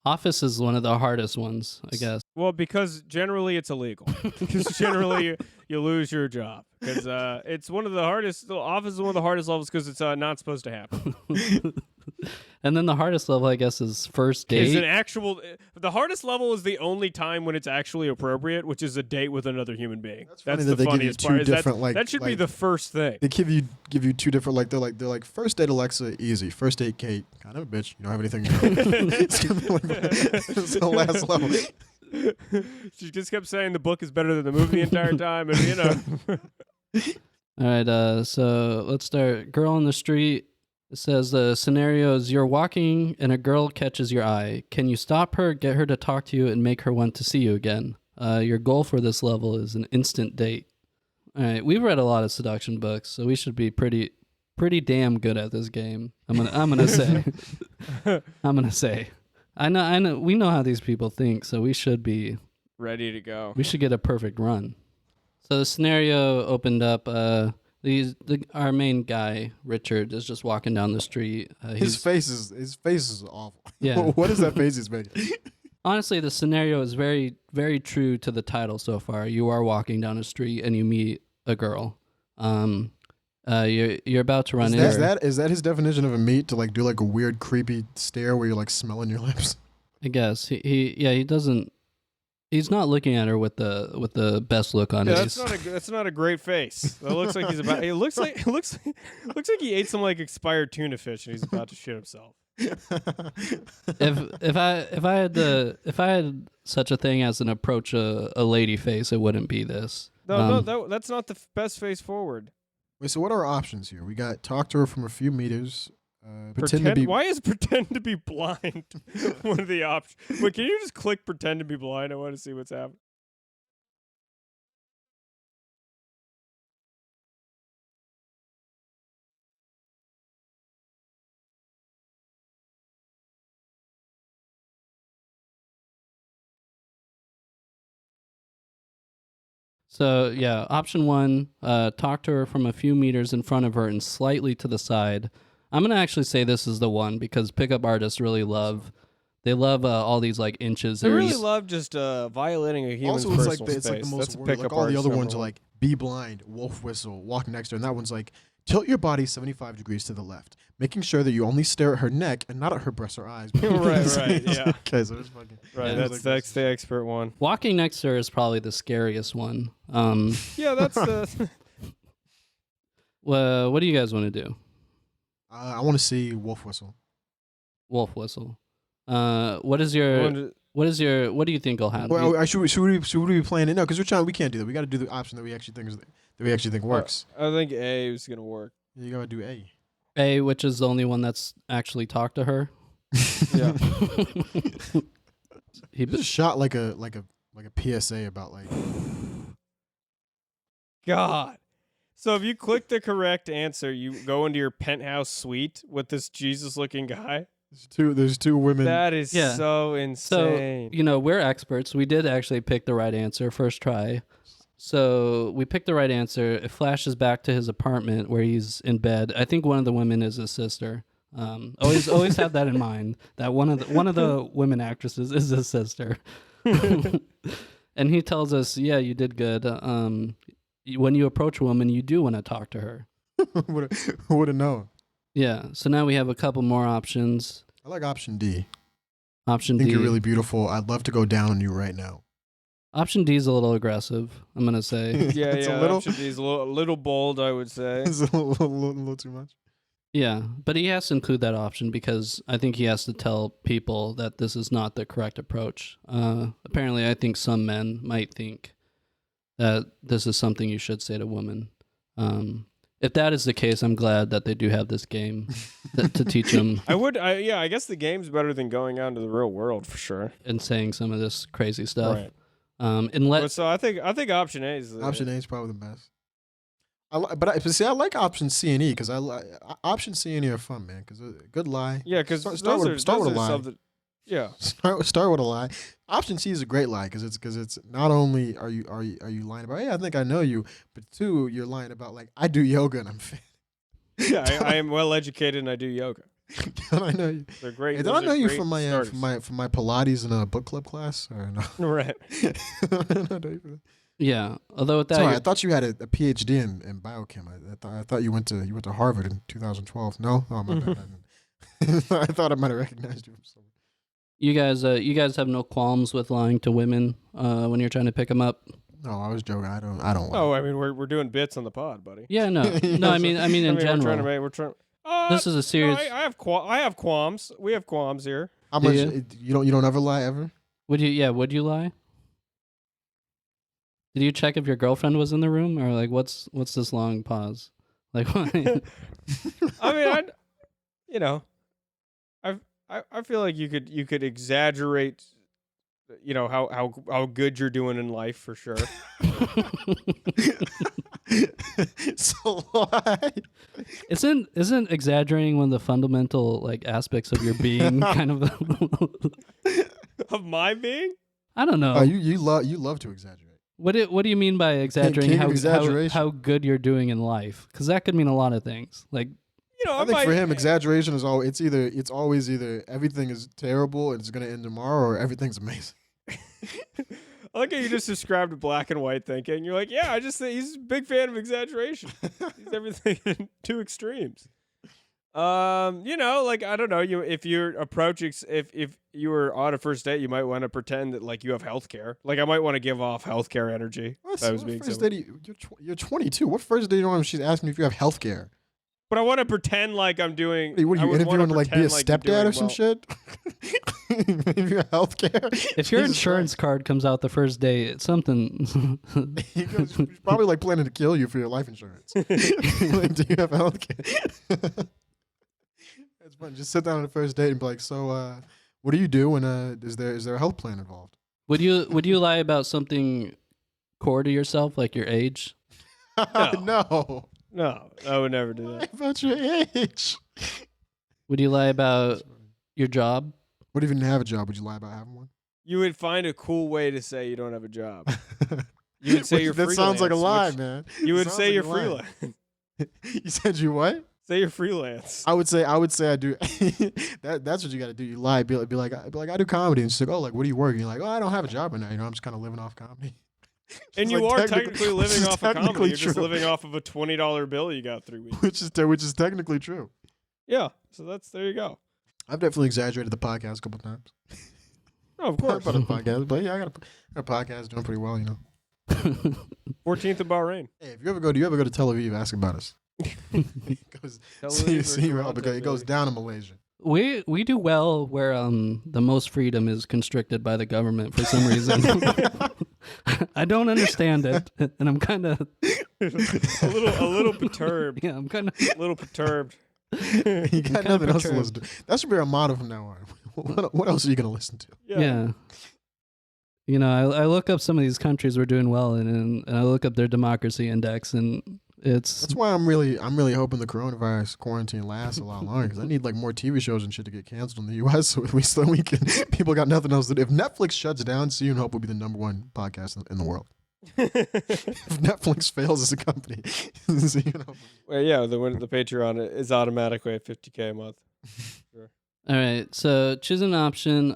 Office is one of the hardest ones, I guess. Well, because generally it's illegal. Because generally you lose your job. Because it's one of the hardest. The office is one of the hardest levels because it's not supposed to happen. And then the hardest level, I guess, is first date. Is an actual. The hardest level is the only time when it's actually appropriate, which is a date with another human being. That's funny the that they give you funniest two part. is different, like- that should be like- the first thing. They give you two different they're like first date Alexa easy, first date Kate kind of a bitch. You don't have anything. It's gonna be like that. It's the last level. She just kept saying the book is better than the movie the entire time, and you know. All right, so let's start. Girl on the street. It says the scenario is you're walking and a girl catches your eye. Can you stop her, get her to talk to you, and make her want to see you again? Your goal for this level is an instant date. All right, we've read a lot of seduction books, so we should be pretty damn good at this game. I'm gonna say. I'm gonna say. I know. We know how these people think, so we should be. Ready to go. We should get a perfect run. So the scenario opened up. Our main guy Richard is just walking down the street. His face is awful. Yeah. What is that face he's making? Honestly, the scenario is very, very true to the title so far. You are walking down a street and you meet a girl. You're about to run into her. Is that his definition of a meet, to like do like a weird creepy stare where you're like smelling your lips? I guess he doesn't. He's not looking at her with the best look on his. That's not a great face. That looks like he's about. It looks like he ate some like expired tuna fish and he's about to shit himself. if I had such a thing as an approach a lady face, it wouldn't be this. No, that's not the best face forward. Wait, so what are our options here? We got talk to her from a few meters. Pretend to be. Why is pretend to be blind one of the options? Wait, can you just click pretend to be blind? I want to see what's happening. So yeah, option one, talk to her from a few meters in front of her and slightly to the side. I'm gonna actually say this is the one because pickup artists really love. They love all these like inches. They really love just violating a human's Also, personal it's like space. the That's most pickup like all the artist other number ones are one. like be blind, wolf whistle, walk next to her, and that one's like tilt your body 75 degrees to the left, making sure that you only stare at her neck and not at her breasts or eyes. Right, yeah. Okay, so it's fucking. Right, Yeah. that's the expert one. Walking next to her is probably the scariest one. Yeah, that's the. Well, what do you guys want to do? I want to see wolf whistle. Wolf whistle. What do you think will happen? Well, should we be playing it? No, because we can't do that. We got to do the option that we actually think works. I think A is gonna work. You gotta do A. A, which is the only one that's actually talked to her. Yeah. He Just shot like a PSA about like. God. So if you click the correct answer, you go into your penthouse suite with this Jesus-looking guy. There's two women. That is Yeah. so So, insane. we're experts. We did actually pick the right answer first try. So we picked the right answer. It flashes back to his apartment where he's in bed. I think one of the women is his sister. Always have that in mind. That one of the women actresses is his sister. And he tells us, "Yeah, you did good. When you approach a woman, you do want to talk to her." Who would have known? Yeah. So now we have a couple more options. I like option D. Option I think D. you're really beautiful. I'd love to go down on you right now. Option D is a little aggressive, I'm gonna say. Yeah, It's yeah. a little- Option D is a little bold, I would say. It's a little too much. Yeah, but he has to include that option because I think he has to tell people that this is not the correct approach. Apparently, I think some men might think that this is something you should say to women. If that is the case, I'm glad that they do have this game to teach them I guess the game's better than going out into the real world for sure. and saying some of this crazy stuff. Right. Unless So I think option A is Option A is probably the best. I like option C and E because option C and E are fun, man. Because a good lie. Yeah, because Start with a lie. Yeah. Start with a lie. Option C is a great lie because it's not only are you lying about, hey, I think I know you, but two, you're lying about like I do yoga and I'm fit. Yeah, I am well educated and I do yoga. Don't I know you? They're great. Hey, those don't I are know you great from my starters. from my Pilates and book club class? Or no? Right. I know you from that. Yeah. Although with that, Sorry, you're- I thought you had a PhD in biochem. I thought you went to Harvard in 2012. No, oh my bad. I thought I might have recognized you from somewhere. you guys have no qualms with lying to women when you're trying to pick them up. No, I was joking. I don't. Oh, I mean, we're doing bits on the pod, buddy. Yeah, no, Yeah, no. I so- mean in I mean, general. we're trying. This is a serious. No, I have qualms. We have qualms here. How Do much you? you don't ever lie ever? Would you? Yeah. Would you lie? Did you check if your girlfriend was in the room, or like what's this long pause? Like, why? I mean, you know, I feel like you could exaggerate, you know, how good you're doing in life for sure. So why? Isn't exaggerating one of the fundamental like aspects of your being kind of? Of my being? I don't know. Oh, you love to exaggerate. What do you mean by exaggerating king of exaggeration. how good you're doing in life? Because that could mean a lot of things. Like, You know, I think for him, exaggeration is always it's always either everything is terrible and it's gonna end tomorrow, or everything's amazing. I like how you just described black and white thinking. You're like, yeah, I just think he's a big fan of exaggeration. He's everything in two extremes. You know, like I don't know, if you're approaching, if you were on a first date, you might want to pretend that like you have healthcare. Like I might want to give off healthcare energy. If I was being first silly. date? You're 22. What first date you on? She's asking you if you have health care. But I want to pretend like I'm doing. What are I you would wanna interviewing to like be a pretend like you're stepdad doing or some well. shit? If you have health care, if your insurance card comes out the first day, it's something. he's probably like planning to kill you for your life insurance. Like, do you have health care? It's fun. Just sit down on the first date and be like, so what do you do and is there a health plan involved? would you lie about something core to yourself, like your age? No. No, I would never do Lie that. about your age. Would you lie about your job? What if you didn't have a job? Would you lie about having one? You would find a cool way to say you don't have a job. You would say you're That sounds like a freelance, lie, which man. You would Sounds say like you're a lie. freelance. You said you what? Say you're freelance. I would say I do. That's what you got to do. You lie. Be like I do comedy, and she's like, oh, like what do you work? And you're like, oh, I don't have a job right now. You know, I'm just kind of living off comedy. And It's you like are technically which living is off of comedy. technically You're just true. living off of a $20 bill you got 3 weeks. which is technically true. Yeah. So there you go. I've definitely exaggerated the podcast a couple times. Oh, of course. About a podcast, but yeah, I got a podcast doing pretty well, you know. 14th of Bahrain. Hey, if you ever go to Tel Aviv, ask about us. It goes, Tel see, Aviv or see, Toronto, because it goes baby. down in Malaysia. We do well where the most freedom is constricted by the government for some reason. I don't understand it, and I'm kind of a little perturbed. yeah, I'm kind of A little perturbed. You got kinda nothing else to perturbed. listen to. That should be our motto from now on. What else are you gonna listen to? yeah. You know, I look up some of these countries we're doing well in, and I look up their democracy index, and it's That's why I'm really hoping the coronavirus quarantine lasts a lot longer, because I need like more TV shows and shit to get canceled in the U.S. so we can people got nothing else to do. If Netflix shuts down, See You and Hope will be the #1 podcast in the world. If Netflix fails as a company, See You and Hope. Well, yeah, the Patreon is automatically at $50K a month. all right. So choose an option.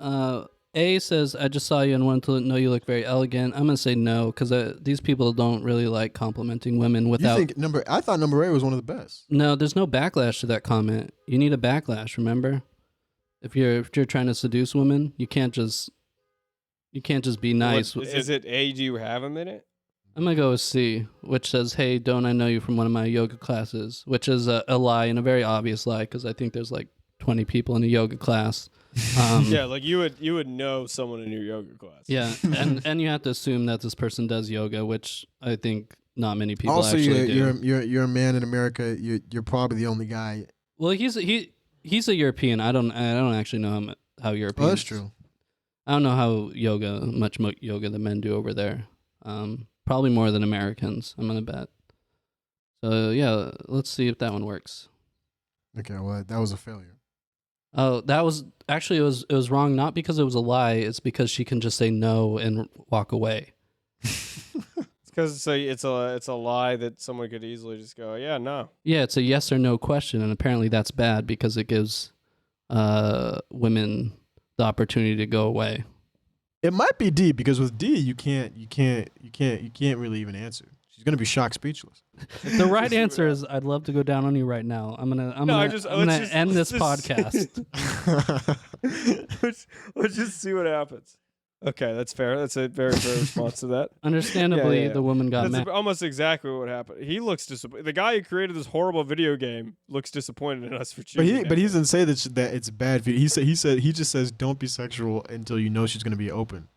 A says, I just saw you and wanted to know you look very elegant. I'm going to say no, because these people don't really like complimenting women You without... think I thought number 8 was one of the best. No, there's no backlash to that comment. You need a backlash, remember? If you're trying to seduce women, you can't just be nice. Is it A, do you have a minute? I'm going to go with C, which says, hey, don't I know you from one of my yoga classes, which is a lie, and a very obvious lie, because I think there's like 20 people in a yoga class. Yeah, like you would know someone in your yoga class. Yeah, and you have to assume that this person does yoga, which I think not many people Also, actually do. you're a man in America. You're probably the only guy. Well, he's a European. I don't actually know how Europeans. Oh, that's true. I don't know how much yoga the men do over there. Probably more than Americans, I'm gonna bet. So yeah, let's see if that one works. Okay, well that was a failure. Oh, that was actually it was wrong. Not because it was a lie. It's because she can just say no and walk away. It's because it's a lie that someone could easily just go, yeah, no. Yeah, it's a yes or no question, and apparently that's bad because it gives women the opportunity to go away. It might be D because with D you can't really even answer. She's gonna be shocked, speechless. The right answer is I'd love to go down on you right now. I'm gonna end this podcast. let's just see what happens. Okay, that's fair. That's a very fair response to that. Understandably, Yeah. the woman got That's mad. almost exactly what happened. He looks disappointed. The guy who created this horrible video game looks disappointed in us for choosing. But he doesn't say that it's bad. He just says don't be sexual until you know she's gonna be open.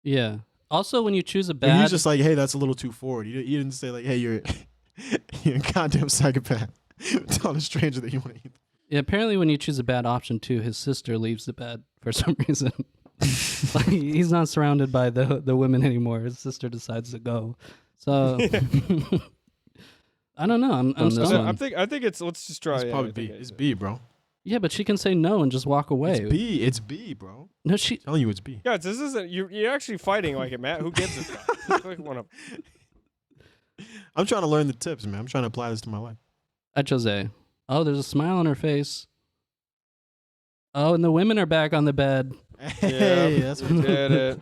Yeah. Also, when you choose a And bad, he's just like, hey, that's a little too forward. You didn't say like, hey, you're a goddamn psychopath. Tell a stranger that you want to eat. yeah, apparently when you choose a bad option too, his sister leaves the bed for some reason. Like, he's not surrounded by the women anymore. His sister decides to go. So I don't know. I'm on this one. I think it's. Let's just try. It's yeah, probably I think B. It's B, bro. Yeah, but she can say no and just walk away. It's B. It's B, bro. No, she. I'm telling you, it's B. Guys, this isn't. You're actually fighting like it, Matt. Who gives a fuck? Click one up. I'm trying to learn the tips, man. I'm trying to apply this to my life. I chose A. Oh, there's a smile on her face. Oh, and the women are back on the bed. Hey, that's what. Did it.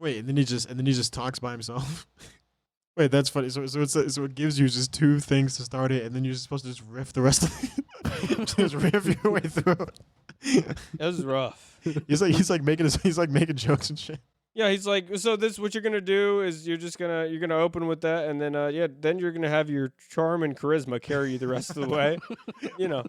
Wait, and then he just talks by himself. Wait, that's funny. So it gives you just two things to start it, and then you're supposed to just riff the rest of it. Just riff your way through. That was rough. He's like making jokes and shit. Yeah, he's like, so this what you're gonna do is you're gonna open with that, and then then you're gonna have your charm and charisma carry you the rest of the way. You know,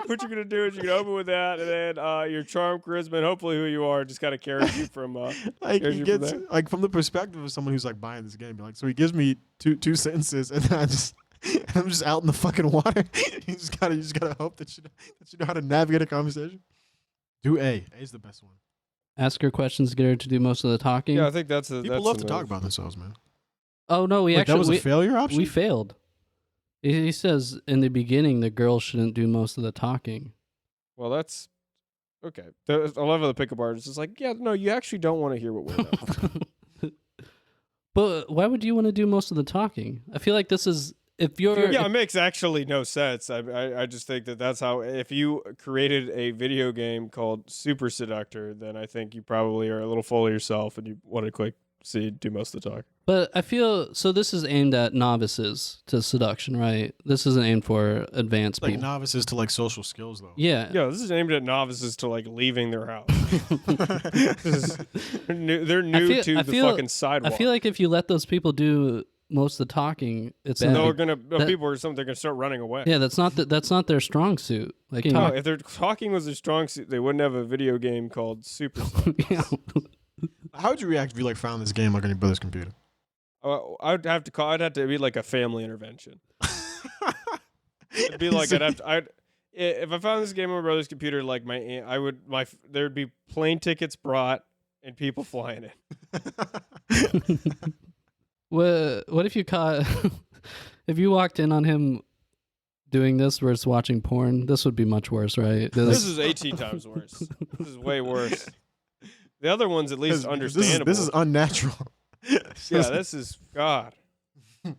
what you're gonna do is you're gonna open with that, and then your charm, charisma, and hopefully who you are just kind of carries you from. Like carries he you from gets there. like from the perspective of someone who's like buying this game. Like, so he gives me two sentences, and then I'm just out in the fucking water. you just gotta hope that you know how to navigate a conversation. Do A. A is the best one. Ask her questions, get her to do most of the talking. Yeah, I think that's a. People that's love the to talk move. about themselves, man. Oh no, we Wait, actually that was a failure option. we failed. He says in the beginning the girl shouldn't do most of the talking. Well, that's okay. I love how the pickup artist is like, yeah, no, you actually don't want to hear what we're about. But why would you want to do most of the talking? I feel like this is if you're Yeah, it makes actually no sense. I just think that's how. If you created a video game called Super Seducer, then I think you probably are a little full of yourself and you want to click C, do most of the talk. But I feel so. This is aimed at novices to seduction, right? This isn't aimed for advanced like people. novices to like social skills, though. Yeah, Yeah, this is aimed at novices to like leaving their house. They're new to the fucking sidewalk. I feel like if you let those people do most of the talking, it's they're not. gonna that- people or something. They're gonna start running away. Yeah, that's not their strong suit. Like No, if their talking was their strong suit, they wouldn't have a video game called Super Seducer. yeah. How would you react if you like found this game like on your brother's computer? I'd have to be like a family intervention. It'd be like if I found this game on my brother's computer, like there'd be plane tickets brought and people flying in. What if you caught if you walked in on him doing this versus watching porn? This would be much worse, right? This is 18 times worse. This is way worse. The other one's at least understandable. This is unnatural. Yeah, this is God. All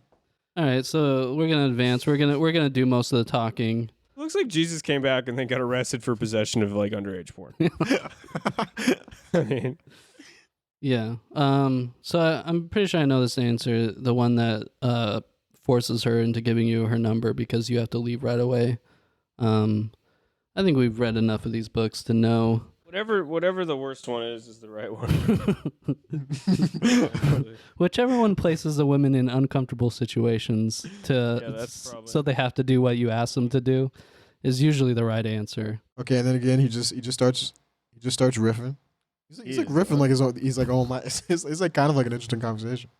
right, so we're gonna advance. We're gonna do most of the talking. It looks like Jesus came back and then got arrested for possession of like underage porn. I mean, Yeah. So I'm pretty sure I know this answer. The one that forces her into giving you her number because you have to leave right away. I think we've read enough of these books to know. whatever the worst one is the right one. Whichever one places the women in uncomfortable situations that's probably- so they have to do what you ask them to do is usually the right answer. Okay, and then again, he just starts riffing. He's like riffing like he's like, oh my, it's like kind of like an interesting conversation.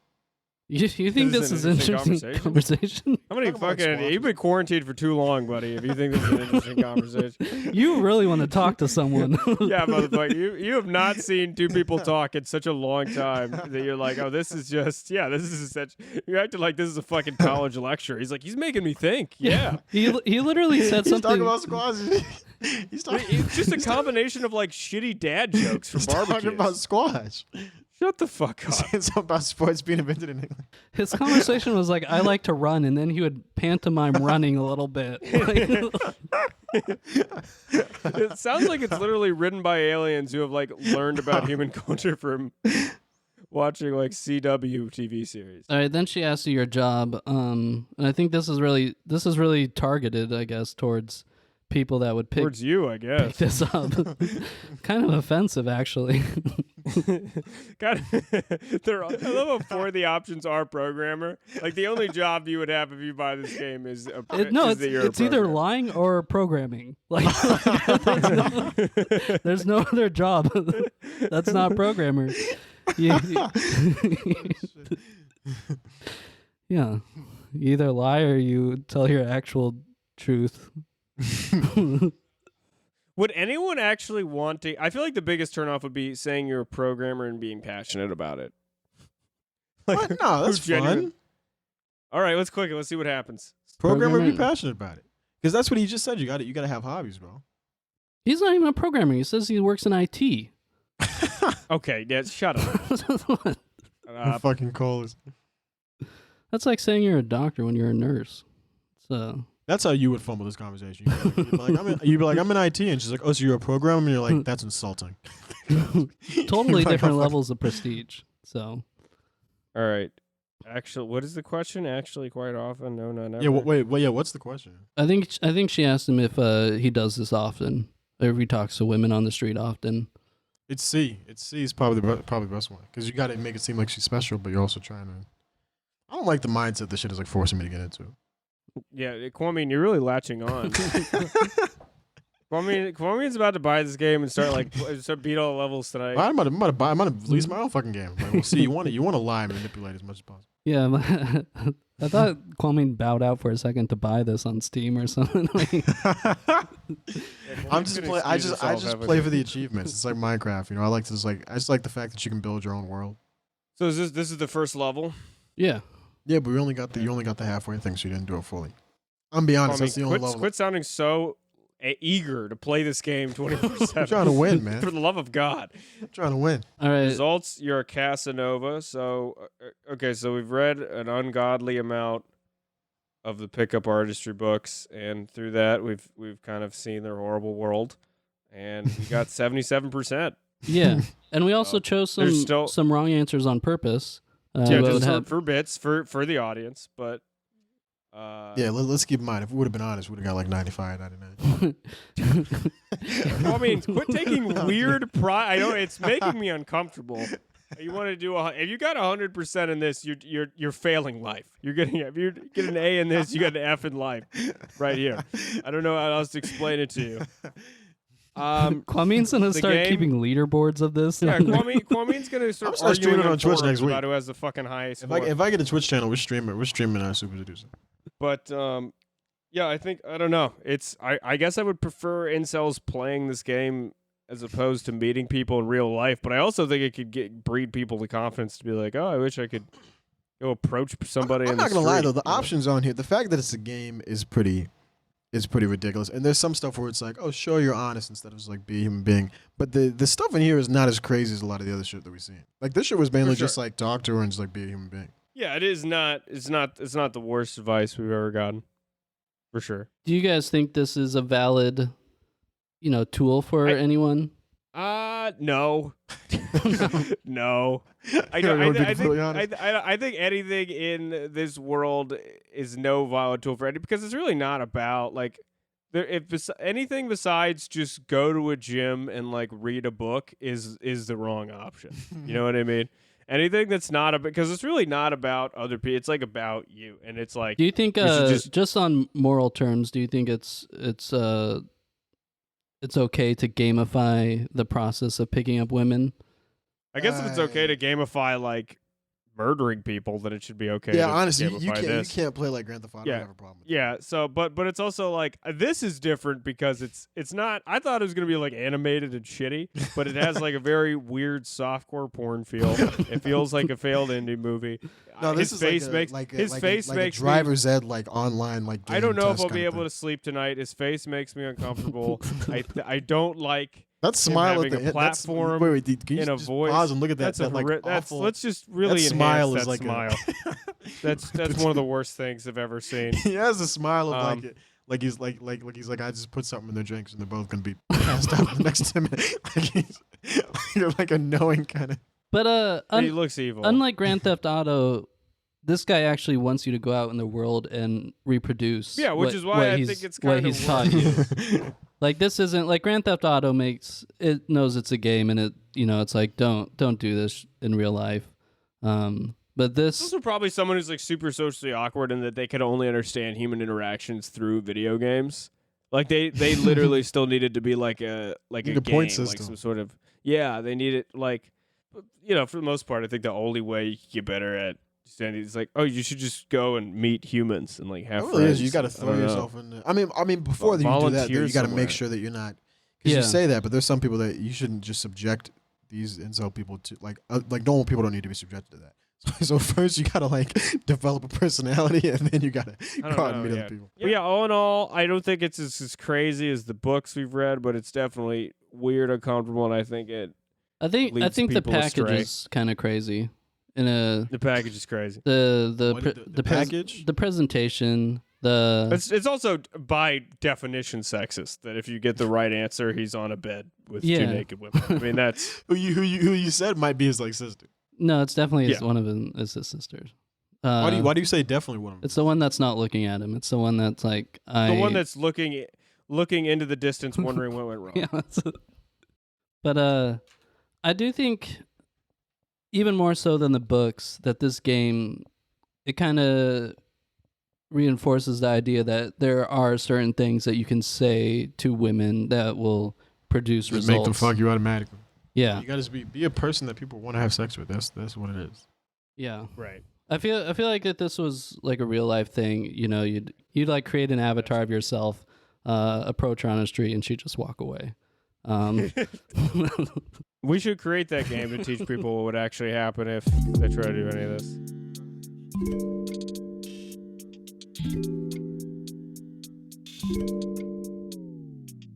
You think this is an interesting conversation? How many Talk about fucking? squashes. You've been quarantined for too long, buddy. If you think this is an interesting conversation, You really want to talk to someone. yeah, motherfucker. You have not seen two people talk in such a long time that you're like, oh, this is just this is such. You acted like this is a fucking college lecture. He's like, he's making me think. Yeah, He literally said He's something. talking about squash. He's talking. it's just a combination of like shitty dad jokes from He's barbecue. talking about squash. Shut the fuck up. Saying something about sports being invented in England. His conversation was like, I like to run, and then he would pantomime running a little bit. It sounds like it's literally written by aliens who have like learned about human culture from watching like CW TV series. All right, then she asked you your job, and I think this is really targeted, I guess, towards people that would pick Towards you, I pick guess. this up. Kind of offensive, actually. God, I love how 4 of the options are programmer. Like the only job you would have if you buy this game is that you're a it's either programmer. lying or programming. Like, there's no other job that's not programmer. Yeah, you either lie or you tell your actual truth. Would anyone actually want to? I feel like the biggest turnoff would be saying you're a programmer and being passionate about it. What? No, that's who's genuine? fun. All right, let's click it. Let's see what happens. Programmer, be Programmer- passionate about it. Because that's what he just said. You got to have hobbies, bro. He's not even a programmer. He says he works in IT. Okay, yeah, shut up. Fucking cold. That's like saying you're a doctor when you're a nurse. So That's how you would fumble this conversation. You'd be like, I'm in IT, and she's like, oh, so you're a programmer? And you're like, that's insulting. totally Like, different I'm levels of prestige. So All right. Actually, what is the question? Actually, quite often, no, not never. Yeah, wait, what's the question? I think she asked him if he does this often, or if he talks to women on the street often. It's C. C is probably the best one. Because you got to make it seem like she's special, but you're also trying to... I don't like the mindset this shit is like forcing me to get into. Yeah, Kwame, you're really latching on. Kwame's about to buy this game and start beat all the levels tonight. I'm about to release my own fucking game. Like, we'll see. You want to lie and manipulate as much as possible. Yeah, I thought Kwame bowed out for a second to buy this on Steam or something. I'm just play. I just play for the achievements. It's like Minecraft, you know. I just like the fact that you can build your own world. So is this is the first level? Yeah. Yeah, but you only got the halfway thing, so you didn't do it fully. I'm be honest. That's the only level. Quit sounding so eager to play this game 24/7. I'm trying to win, man. For the love of God. I'm trying to win. All right. Results: you're a Casanova. So okay, so we've read an ungodly amount of the pickup artistry books, and through that we've kind of seen their horrible world, and we got 77%. Yeah, and we also chose some wrong answers on purpose. Yeah, just for bits for the audience, but yeah, let's keep in mind if we would have been honest, we'd have got like 95, 99. I mean, quit taking weird pride. I know it's making me uncomfortable. You want to do if you got 100% in this, you're failing life. If you get an A in this, you got an F in life, right here. I don't know how else to explain it to you. Kwame's gonna start keeping leaderboards of this. Yeah, Kwame's gonna start streaming arguing on Twitch next week about who has the fucking highest score. If I get a Twitch channel, we're streaming Super Seducer. But yeah, I don't know. I guess I would prefer incels playing this game as opposed to meeting people in real life. But I also think it could breed people the confidence to be like, oh, I wish I could go approach somebody. I'm not gonna lie though, the options on here, the fact that it's a game is pretty ridiculous. And there's some stuff where it's like, oh, sure, you're honest instead of just like be a human being. But the stuff in here is not as crazy as a lot of the other shit that we've seen. Like this shit was mainly just like talk to her and just like be a human being. Yeah, it is not. It's not the worst advice we've ever gotten, for sure. Do you guys think this is a valid, tool for anyone? No. No. I think anything in this world is no valid tool for any because it's really not about like if anything besides just go to a gym and like read a book is the wrong option. You know what I mean? Anything that's not because it's really not about other people. It's like about you, and it's like. Do you think just on moral terms? Do you think it's okay to gamify the process of picking up women? I guess if it's okay to gamify like murdering people, then it should be okay. Yeah, to honestly, gamify you can't play like Grand Theft Auto. I don't have a problem with that. Yeah, so but it's also like this is different because it's not. I thought it was gonna be like animated and shitty, but it has like a very weird softcore porn feel. It feels like a failed indie movie. No, this his is face makes his face makes a driver's ed like online like. I don't know if I'll be be able to sleep tonight. His face makes me uncomfortable. I don't like. That smile having at the a platform Wait, can you in a just voice. pause and look at that? That's That like that's awful. let's just really that enhance smile that is like smile. That's one of the worst things I've ever seen. He has a smile of Um, like he's like I just put something in their drinks and they're both gonna be passed out the next 10 minutes. Like he's like a knowing kind of. But he looks evil. unlike Grand Theft Auto, this guy actually wants you to go out in the world and reproduce. Yeah, which is why I think it's kind what of he's taught you. Like this isn't like Grand Theft Auto knows it's a game and it's like don't do this in real life. But This this is probably someone who's like super socially awkward and that they could only understand human interactions through video games. Like they literally still needed to be like a Need a game, point like system. some sort of they need it like for the most part I think the only way you can get better at standing is like you should just go and meet humans and like have It really friends. is. You got to I throw don't know. yourself in there. I mean, before you do that, Volunteer you got to somewhere. make sure that you're not. Because Yeah. you say that, but there's some people that you shouldn't just subject these incel people to like normal people don't need to be subjected to that. So first you gotta like develop a personality, and then you gotta I don't go out and know, meet yeah. other people. But yeah, all in all, I don't think it's as crazy as the books we've read, but it's definitely weird, uncomfortable, and I think I think leads the people package astray. is kind of crazy. In a the package is crazy. The package? the presentation, the It's also by definition sexist that if you get the right answer, he's on a bed with two Yeah. naked women. I mean, that's Who you said might be his like sister. no, it's definitely Yeah. one of them is his sisters. Why do you say definitely one of them? It's the one that's not looking at him. It's the one that's like the one that's looking into the distance, wondering what went wrong. yeah. But I do think even more so than the books that this game it kind of reinforces the idea that there are certain things that you can say to women that will produce Just results. make them fuck you automatically. Yeah, You gotta be a person that people want to have sex with. That's what it is. yeah. Right. I feel like that this was like a real life thing. You'd like create an avatar of yourself, approach her on the street, and she'd just walk away. We should create that game to teach people what would actually happen if they try to do any of this.